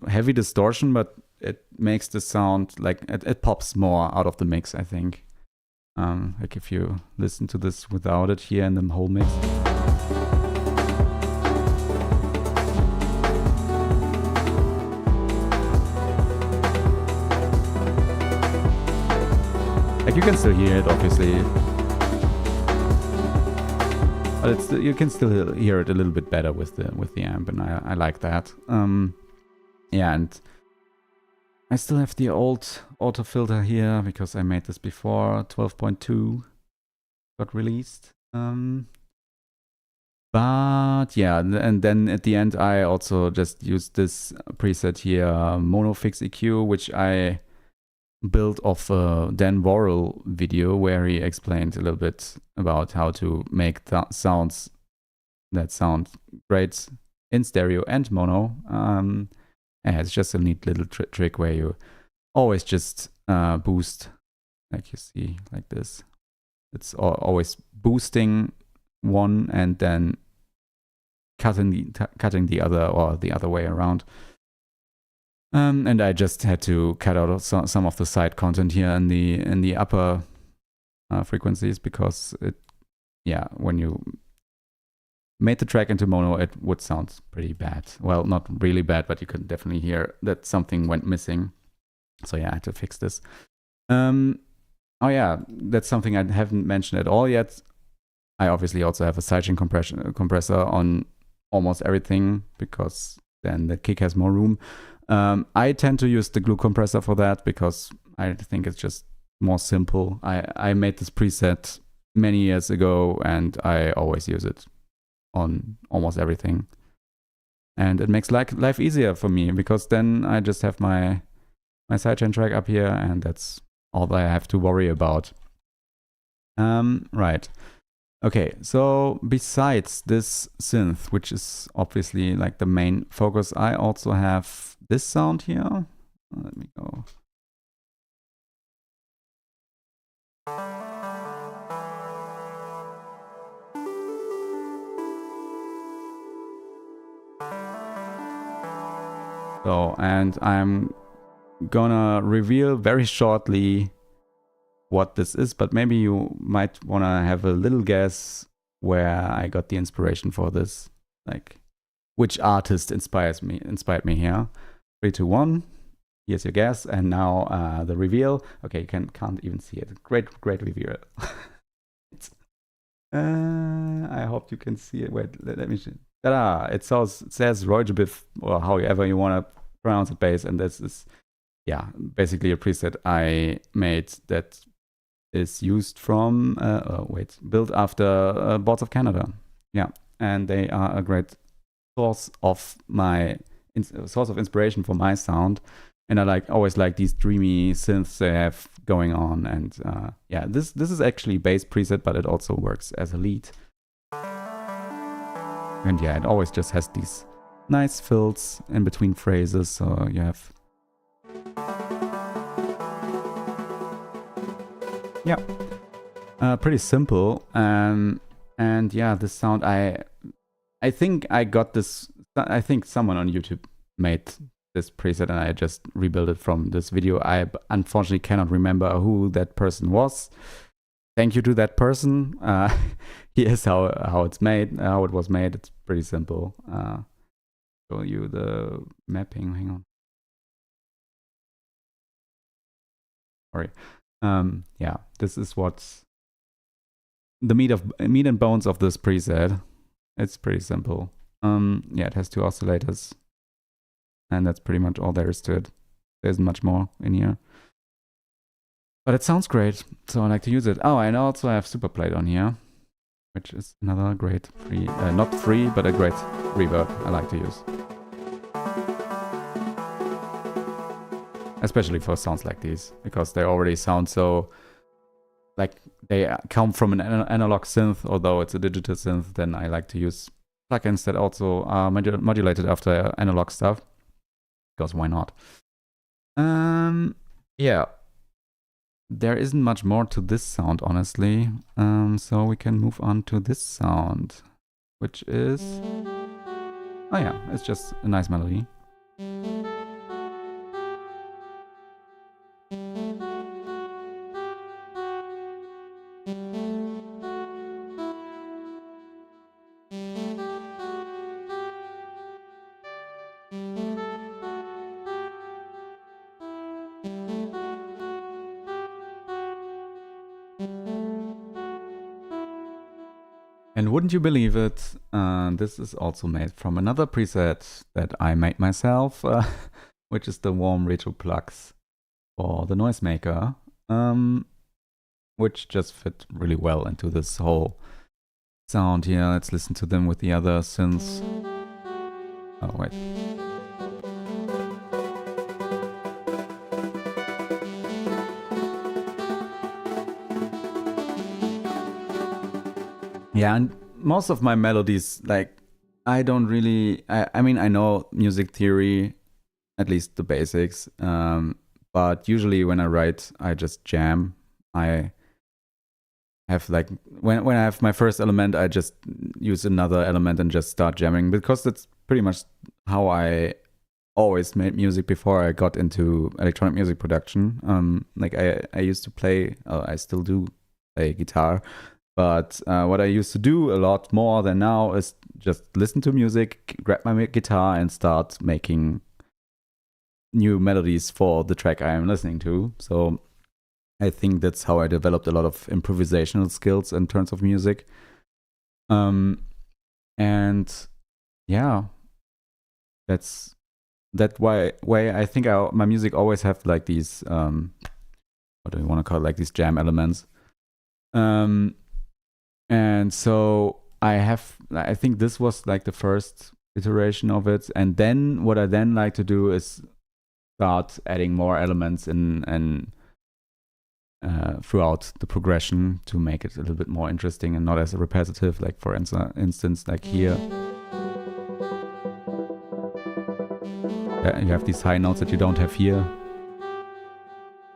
heavy distortion, but it makes the sound like it pops more out of the mix, I think. Like if you listen to this without it here in the whole mix. Like you can still hear it, obviously, but you can still hear it a little bit better with the amp, and I like that. Yeah, and I still have the old auto filter here because I made this before 12.2 got released. But yeah, and then at the end I also just used this preset here, Mono Fix EQ, which I built off a Dan Worrell video where he explained a little bit about how to make sounds that sound great in stereo and mono. Yeah, it's just a neat little trick where you always just boost, like you see, like this. It's always boosting one and then cutting the other, or the other way around. And I just had to cut out some of the side content here in the upper frequencies because when you made the track into mono, it would sound pretty bad. Well, not really bad, but you could definitely hear that something went missing. So yeah, I had to fix this. Oh yeah, that's something I haven't mentioned at all yet. I obviously also have a sidechain compressor on almost everything because then the kick has more room. I tend to use the glue compressor for that because I think it's just more simple. I made this preset many years ago and I always use it on almost everything. And it makes life easier for me because then I just have my sidechain track up here and that's all that I have to worry about. Right. Okay, so besides this synth, which is obviously like the main focus, I also have this sound here. Let me go. So, and I'm gonna reveal very shortly what this is, but maybe you might want to have a little guess where I got the inspiration for this, like which artist inspired me here. 3, 2, 1. Here's your guess, and now the reveal. Okay, you can't even see it. Great reveal. I hope you can see it. Wait, let me see. Ta-da! It says Roijabif, or however you want to pronounce it, bass, and this is basically a preset I made that is used from built after Boards of Canada. Yeah, and they are a great source of inspiration for my sound. And I always like these dreamy synths they have going on. And yeah, this is actually bass preset, but it also works as a lead. And yeah, it always just has these nice fills in between phrases. So you have... Yeah, pretty simple. And yeah, this sound, I think I got this... I think someone on YouTube made this preset and I just rebuilt it from this video. I unfortunately cannot remember who that person was. Thank you to that person. Here's how it's made, how it was made. It's pretty simple. Show you the mapping. Hang on. Sorry. Yeah, this is what's the meat and bones of this preset. It's pretty simple. Yeah, it has 2 oscillators. And that's pretty much all there is to it. There isn't much more in here. But it sounds great, so I like to use it. Oh, and also I have Superplate on here, which is another great free, not free, but a great reverb I like to use. Especially for sounds like these, because they already sound so, like they come from an analog synth, although it's a digital synth, then I like to use plugins that also are modulated after analog stuff, because why not? Yeah. There isn't much more to this sound, honestly. So we can move on to this sound, which is... Oh yeah, it's just a nice melody. And wouldn't you believe it, this is also made from another preset that I made myself, which is the warm retro plugs for the Noisemaker, which just fit really well into this whole sound here. Let's listen to them with the other synths. Oh, wait. Yeah, and most of my melodies, like, I don't really... I mean, I know music theory, at least the basics, but usually when I write, I just jam. I have, like... When I have my first element, I just use another element and just start jamming, because that's pretty much how I always made music before I got into electronic music production. Like, I used to play... I still do play guitar. But what I used to do a lot more than now is just listen to music, grab my guitar, and start making new melodies for the track I am listening to. So I think that's how I developed a lot of improvisational skills in terms of music. And yeah, that's that way I think my music always have like these what do you want to call it, like these jam elements. And so I think this was like the first iteration of it. And then what I then like to do is start adding more elements in throughout the progression to make it a little bit more interesting and not as repetitive. Like for instance, like here, you have these high notes that you don't have here.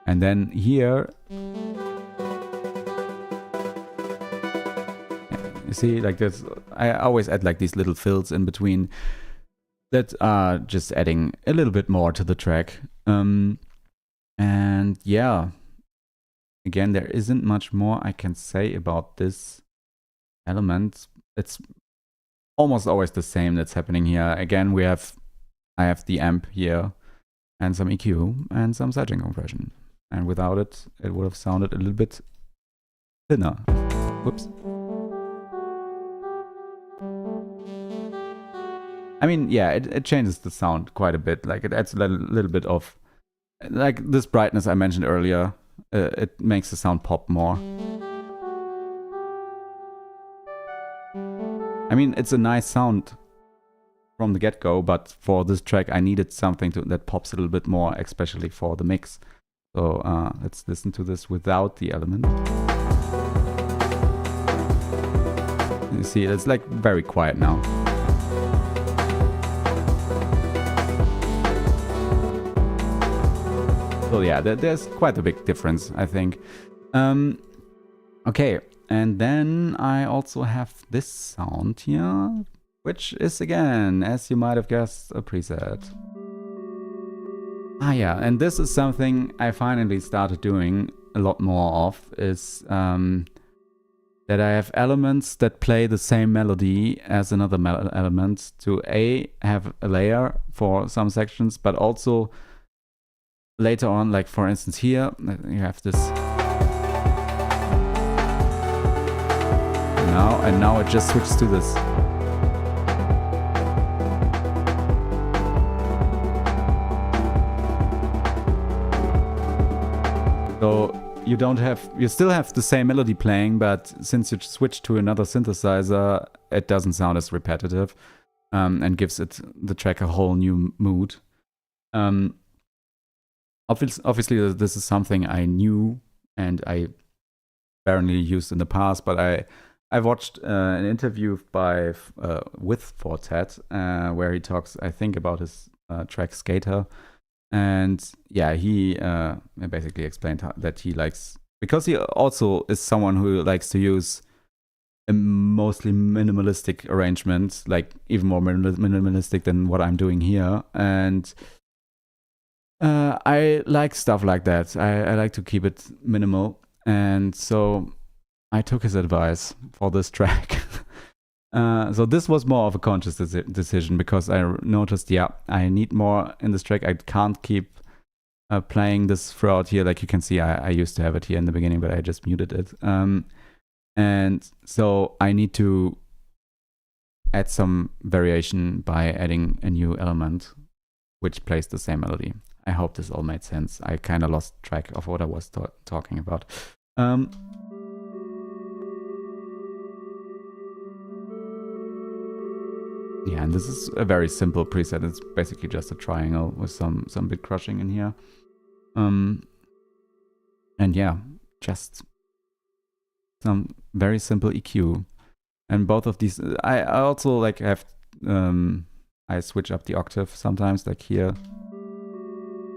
And then here, you see, like this, I always add like these little fills in between that are just adding a little bit more to the track. And yeah, again, there isn't much more I can say about this element. It's almost always the same that's happening here. Again, I have the amp here and some EQ and some sidechain compression. And without it, it would have sounded a little bit thinner. Whoops. I mean, yeah, it changes the sound quite a bit. Like, it adds a little bit of, like, this brightness I mentioned earlier. It makes the sound pop more. I mean, it's a nice sound. from the get-go, but for this track I needed something that pops a little bit more, especially for the mix. So let's listen to this without the element. You see, it's like very quiet now. So yeah, there's quite a big difference, I think. Okay, and then I also have this sound here, which is again, as you might have guessed, a preset. Ah yeah, and this is something I finally started doing a lot more of, is that I have elements that play the same melody as another element to have a layer for some sections, but also later on, like for instance here, you have this. And now it just switches to this. So you still have the same melody playing, but since you switch to another synthesizer, it doesn't sound as repetitive, and gives the track a whole new mood. Obviously, this is something I knew and I apparently used in the past, but I watched an interview with Fortet where he talks, I think, about his track Skater. And yeah, he basically explained that he likes, because he also is someone who likes to use a mostly minimalistic arrangement, like even more minimalistic than what I'm doing here. And I like stuff like that. I like to keep it minimal. And so I took his advice for this track. So this was more of a conscious decision, because I noticed, I need more in this track. I can't keep playing this throughout here. Like you can see, I used to have it here in the beginning, but I just muted it. And so I need to add some variation by adding a new element which plays the same melody. I hope this all made sense. I kind of lost track of what I was talking about. Yeah, and this is a very simple preset. It's basically just a triangle with some bit crushing in here. And yeah, just some very simple EQ. And both of these, I also like have, I switch up the octave sometimes, like here.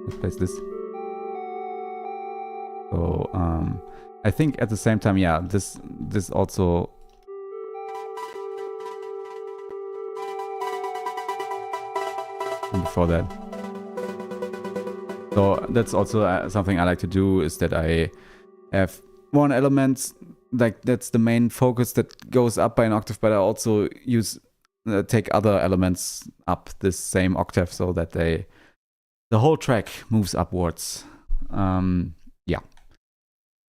Let's place this. So I think at the same time, yeah, this also. And before that. So that's also something I like to do, is that I have one element, like that's the main focus that goes up by an octave, but I also take other elements up this same octave so that the whole track moves upwards. Yeah.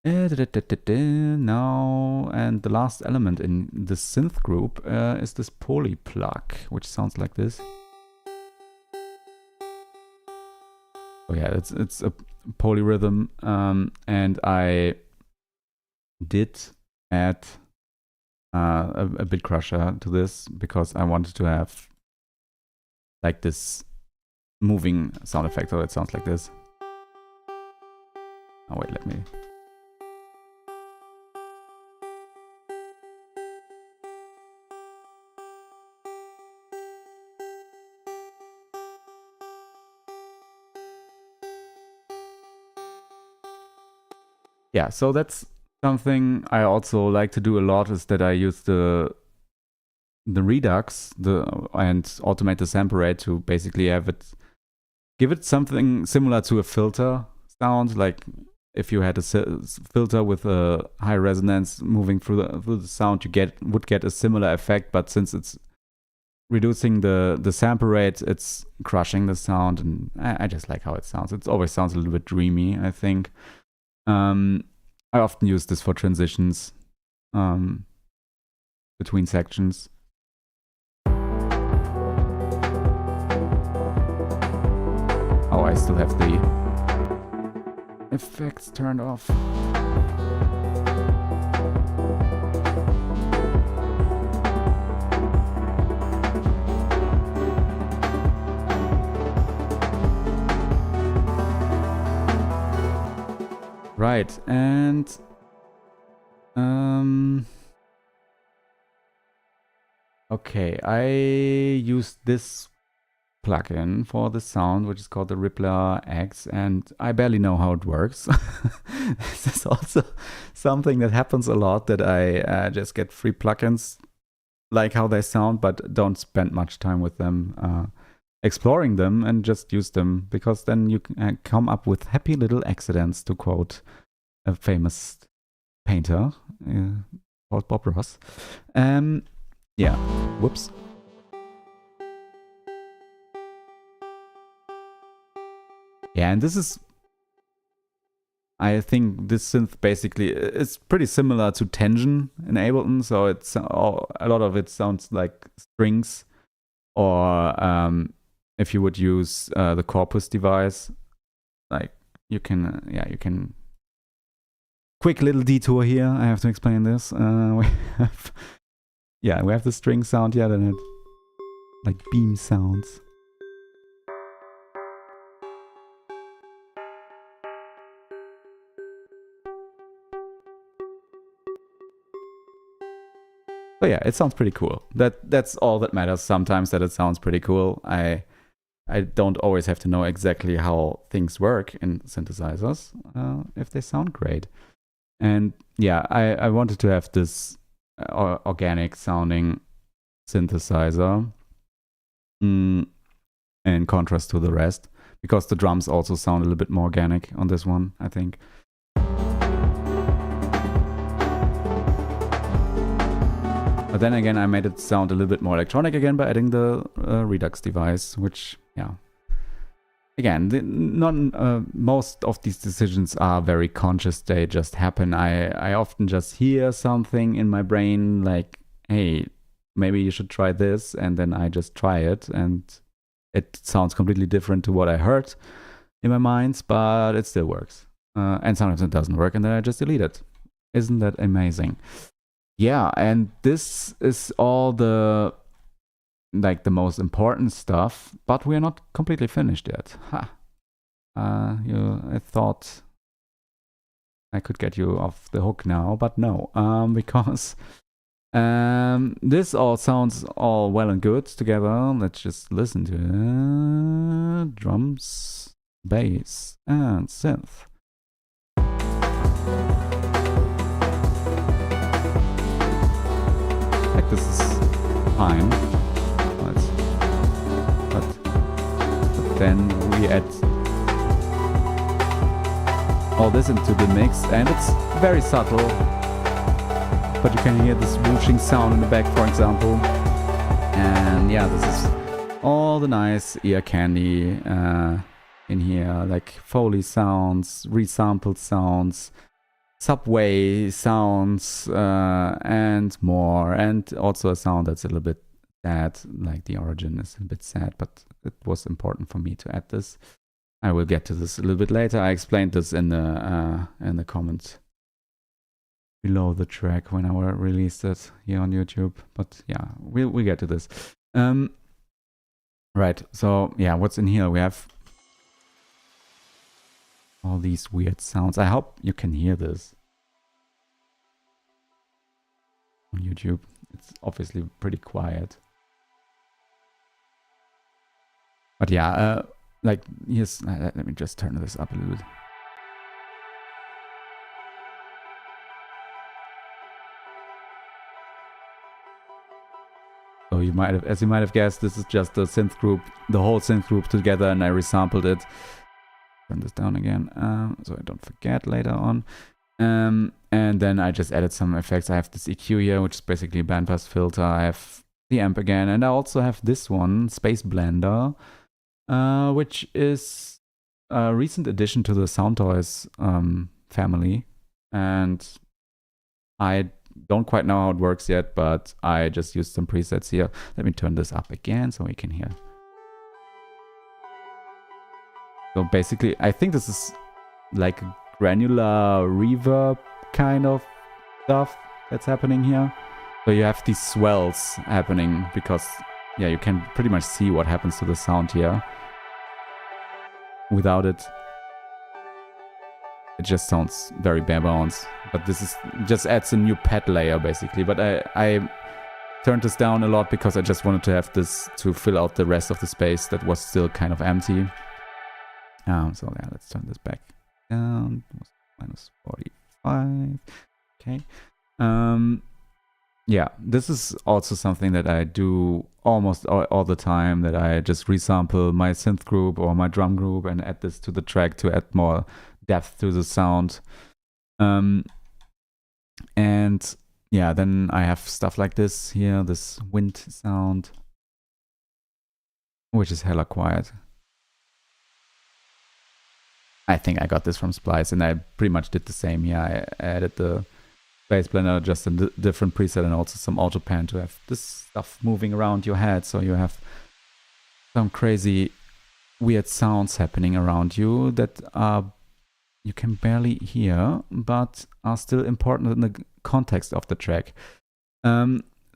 Now, and the last element in the synth group is this poly plug, which sounds like this. Oh yeah, it's a polyrhythm, and I did add a bit crusher to this because I wanted to have like this moving sound effect, so it sounds like this. Oh wait, let me. Yeah, so that's something I also like to do a lot, is that I use the Redux and automate the sample rate to basically give it something similar to a filter sound. Like if you had a filter with a high resonance moving through the sound, you would get a similar effect, but since it's reducing the sample rate, it's crushing the sound, and I just like how it sounds. It always sounds a little bit dreamy, I think. I often use this for transitions between sections. Oh, I still have the effects turned off. Right, and okay, I used this plugin for the sound, which is called the Rippler X, and I barely know how it works. This is also something that happens a lot, that I just get free plugins, like how they sound, but don't spend much time with them, exploring them, and just use them, because then you can come up with happy little accidents, to quote a famous painter called Bob Ross. Yeah, whoops. Yeah, and this is, I think this synth basically is pretty similar to Tension in Ableton, so it's a lot of it sounds like strings, or if you would use the Corpus device, like you can. Quick little detour here. I have to explain this. We have the string sound here, then it like beam sounds. So yeah, it sounds pretty cool. That's all that matters sometimes, that it sounds pretty cool. I don't always have to know exactly how things work in synthesizers if they sound great. And yeah, I wanted to have this organic sounding synthesizer in contrast to the rest, because the drums also sound a little bit more organic on this one, I think. But then again, I made it sound a little bit more electronic again by adding the Redux device, which, yeah. Again, most of these decisions are very conscious. They just happen. I often just hear something in my brain like, hey, maybe you should try this. And then I just try it. And it sounds completely different to what I heard in my mind, but it still works. And sometimes it doesn't work, and then I just delete it. Isn't that amazing? Yeah, and this is all the most important stuff, but we're not completely finished yet. I thought I could get you off the hook now, but no, because this all sounds all well and good together. Let's just listen to it. Drums, bass, and synth. Like, this is fine, but then we add all this into the mix, and it's very subtle, but you can hear this whooshing sound in the back, for example. And yeah, this is all the nice ear candy in here, like Foley sounds, resampled sounds, subway sounds, and more, and also a sound that's a little bit sad, like the origin is a bit sad, but it was important for me to add this. I will get to this a little bit later. I explained this in the comment below the track when I released it here on YouTube, but yeah, we'll get to this. Right, so yeah, what's in here? We have all these weird sounds. I hope you can hear this on YouTube. It's obviously pretty quiet. But yeah, like, here's, let me just turn this up a little bit. So you might have, as you might have guessed, this is just the synth group, the whole synth group together, and I resampled it. Turn this down again, so I don't forget later on. And then I just added some effects. I have this EQ here, which is basically a bandpass filter. I have the amp again, and I also have this one, Space Blender, which is a recent addition to the Soundtoys family. And I don't quite know how it works yet, but I just used some presets here. Let me turn this up again so we can hear. So basically, I think this is like a granular reverb kind of stuff that's happening here. So you have these swells happening because, yeah, you can pretty much see what happens to the sound here without it it just sounds very bare bones. But this is just adds a new pad layer basically. But I turned this down a lot because I just wanted to have this to fill out the rest of the space that was still kind of empty. So yeah, let's turn this back down. Minus 45. Okay. Yeah, this is also something that I do almost all the time, that I just resample my synth group or my drum group and add this to the track to add more depth to the sound. And yeah, then I have stuff like this here, this wind sound, which is hella quiet. I think I got this from Splice, and I pretty much did the same here. I added the bass blender, just a different preset, and also some auto pan to have this stuff moving around your head, so you have some crazy weird sounds happening around you that you can barely hear, but are still important in the context of the track.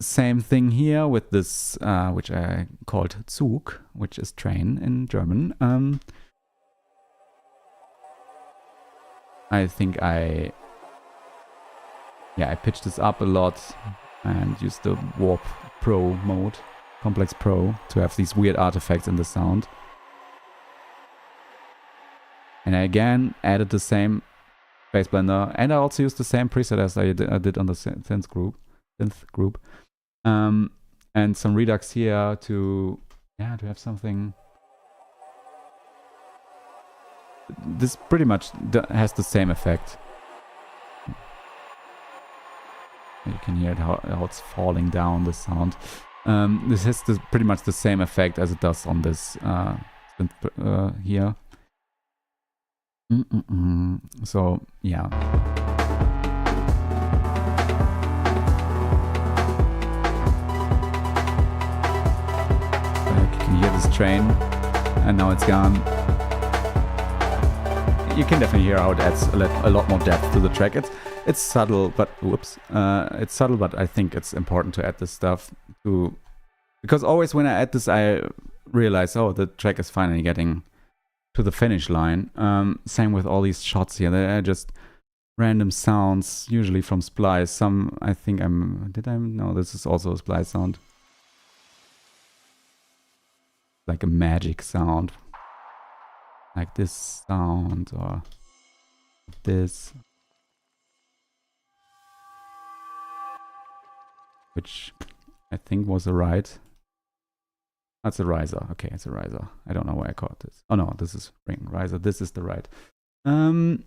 Same thing here with this, which I called Zug, which is train in German. I think I pitched this up a lot and used the Warp Pro mode, Complex Pro, to have these weird artifacts in the sound. And I again added the same bass blender, and I also used the same preset as I did on the synth group. And some Redux here to have something. This pretty much has the same effect. You can hear it, how it's falling down, the sound. This has pretty much the same effect as it does on this synth here. So, yeah. You can hear this train, and now it's gone. You can definitely hear how it adds a lot more depth to the track. It's subtle, but it's subtle, but I think it's important to add this stuff because always when I add this, I realize, oh, the track is finally getting to the finish line. Same with all these shots here. They're just random sounds, usually from Splice. Some, I think no, this is also a Splice sound. Like a magic sound. Like this sound or this. Which I think was a ride. That's a riser. Okay, it's a riser. I don't know why I caught this. Oh no, this is ring riser. This is the ride. And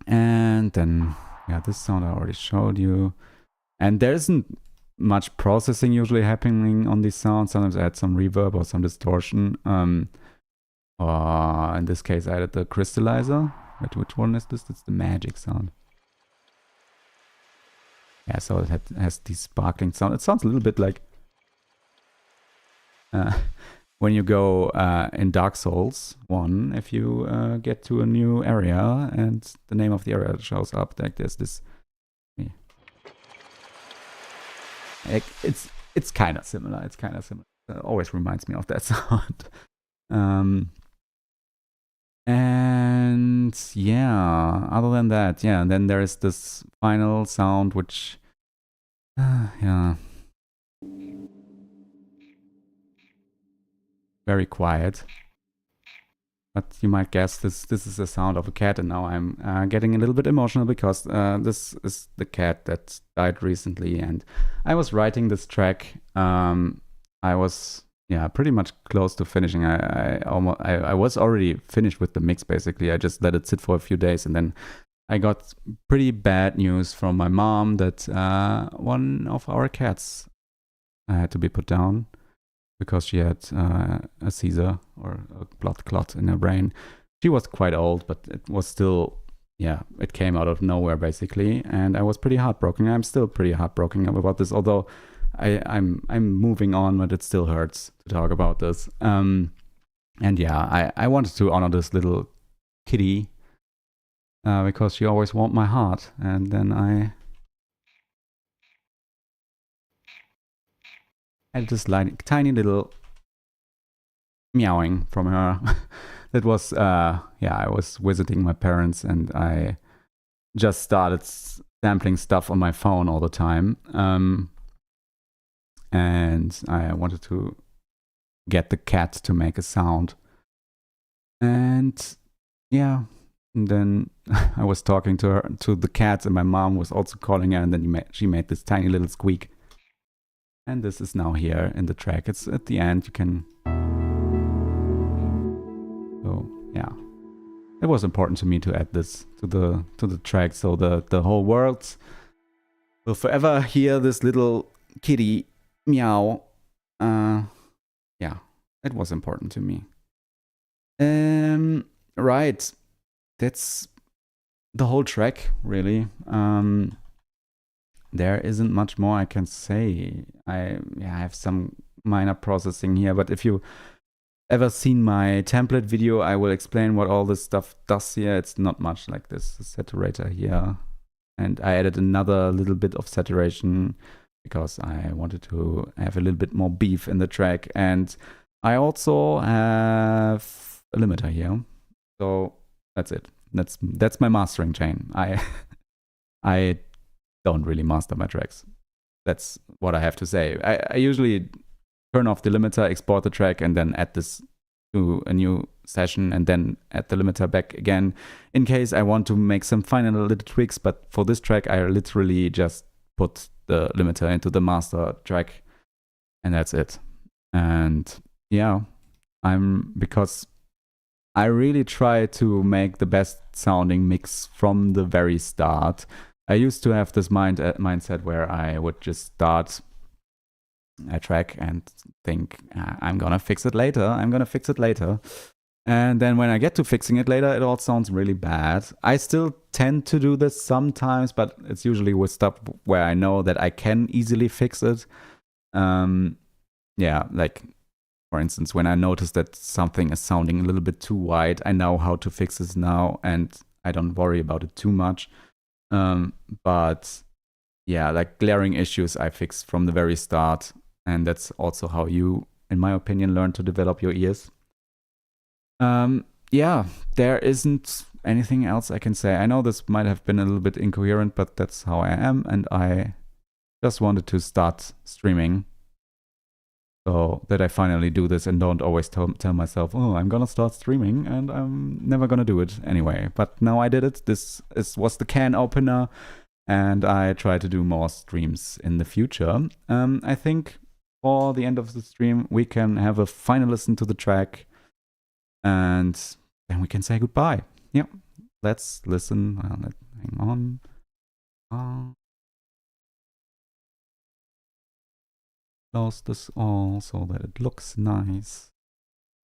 then this sound I already showed you. And there isn't much processing usually happening on these sounds. Sometimes I add some reverb or some distortion. In this case, I added the crystallizer. Wait, which one is this? It's the magic sound. Yeah, so it has these sparkling sound. It sounds a little bit like when you go in Dark Souls 1, if you get to a new area and the name of the area shows up, like there's this. It's kind of similar. It always reminds me of that sound. And yeah, other than that, and then there is this final sound, which, very quiet. But you might guess this is the sound of a cat, and now I'm getting a little bit emotional because this is the cat that died recently, and I was writing this track. I was pretty much close to finishing. I was already finished with the mix basically. I just let it sit for a few days, and then I got pretty bad news from my mom that one of our cats had to be put down because she had a seizure or a blood clot in her brain. She was quite old, but it was still, it came out of nowhere basically, and I was pretty heartbroken. I'm still pretty heartbroken about this, although I'm moving on, but it still hurts to talk about this. And I wanted to honor this little kitty because she always warmed my heart, and then I had this tiny little meowing from her That was I was visiting my parents and I just started sampling stuff on my phone all the time. And I wanted to get the cat to make a sound. And yeah, and then I was talking to the cat, and my mom was also calling her, and then she made this tiny little squeak. And this is now here in the track. It's at the end. You can. So yeah, it was important to me to add this to the track, so the whole world will forever hear this little kitty meow. Yeah, it was important to me. Right. That's the whole track, really. There isn't much more I can say. I have some minor processing here, but if you ever seen my template video, I will explain what all this stuff does here. It's not much like this saturator here. And I added another little bit of saturation because I wanted to have a little bit more beef in the track. And I also have a limiter here. So that's it. That's my mastering chain. I don't really master my tracks. That's what I have to say. I usually turn off the limiter, export the track, and then add this to a new session, and then add the limiter back again in case I want to make some final little tweaks. But for this track, I literally just put the limiter into the master track, and that's it. And yeah, because I really try to make the best sounding mix from the very start. I used to have this mindset where I would just start a track and think, I'm gonna fix it later. And then when I get to fixing it later, it all sounds really bad. I still tend to do this sometimes, but it's usually with stuff where I know that I can easily fix it. Like for instance, when I notice that something is sounding a little bit too wide, I know how to fix this now, and I don't worry about it too much. But yeah, like glaring issues I fix from the very start. And that's also how you, in my opinion, learn to develop your ears. There isn't anything else I can say. I know this might have been a little bit incoherent, but that's how I am. And I just wanted to start streaming so that I finally do this and don't always tell myself, oh, I'm gonna start streaming and I'm never gonna do it anyway. But now I did it. This was the can opener, and I try to do more streams in the future. I think for the end of the stream, we can have a final listen to the track, and then we can say goodbye. Yeah, let's listen. Hang on. Close this all so that it looks nice.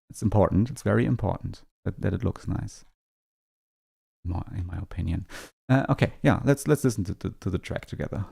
It's important. It's very important that it looks nice, in my opinion. Okay, yeah, let's listen to the track together.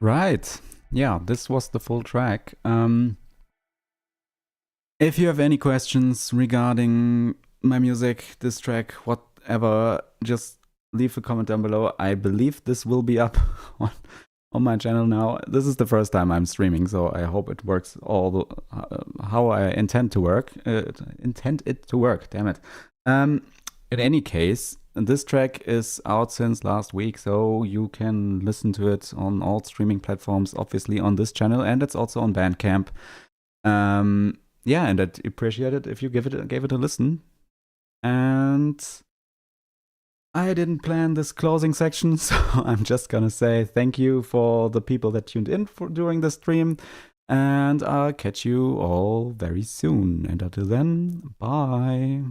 Right. Yeah, this was the full track. If you have any questions regarding my music, this track, whatever, just leave a comment down below. I believe this will be up on my channel now. This is the first time I'm streaming, so I hope it works how I intend to work. Intend it to work, damn it. In any case, this track is out since last week, so you can listen to it on all streaming platforms, obviously on this channel, and it's also on Bandcamp. Yeah, and I'd appreciate it if you gave it a listen. And I didn't plan this closing section, so I'm just gonna say thank you for the people that tuned in during the stream, and I'll catch you all very soon. And until then, bye.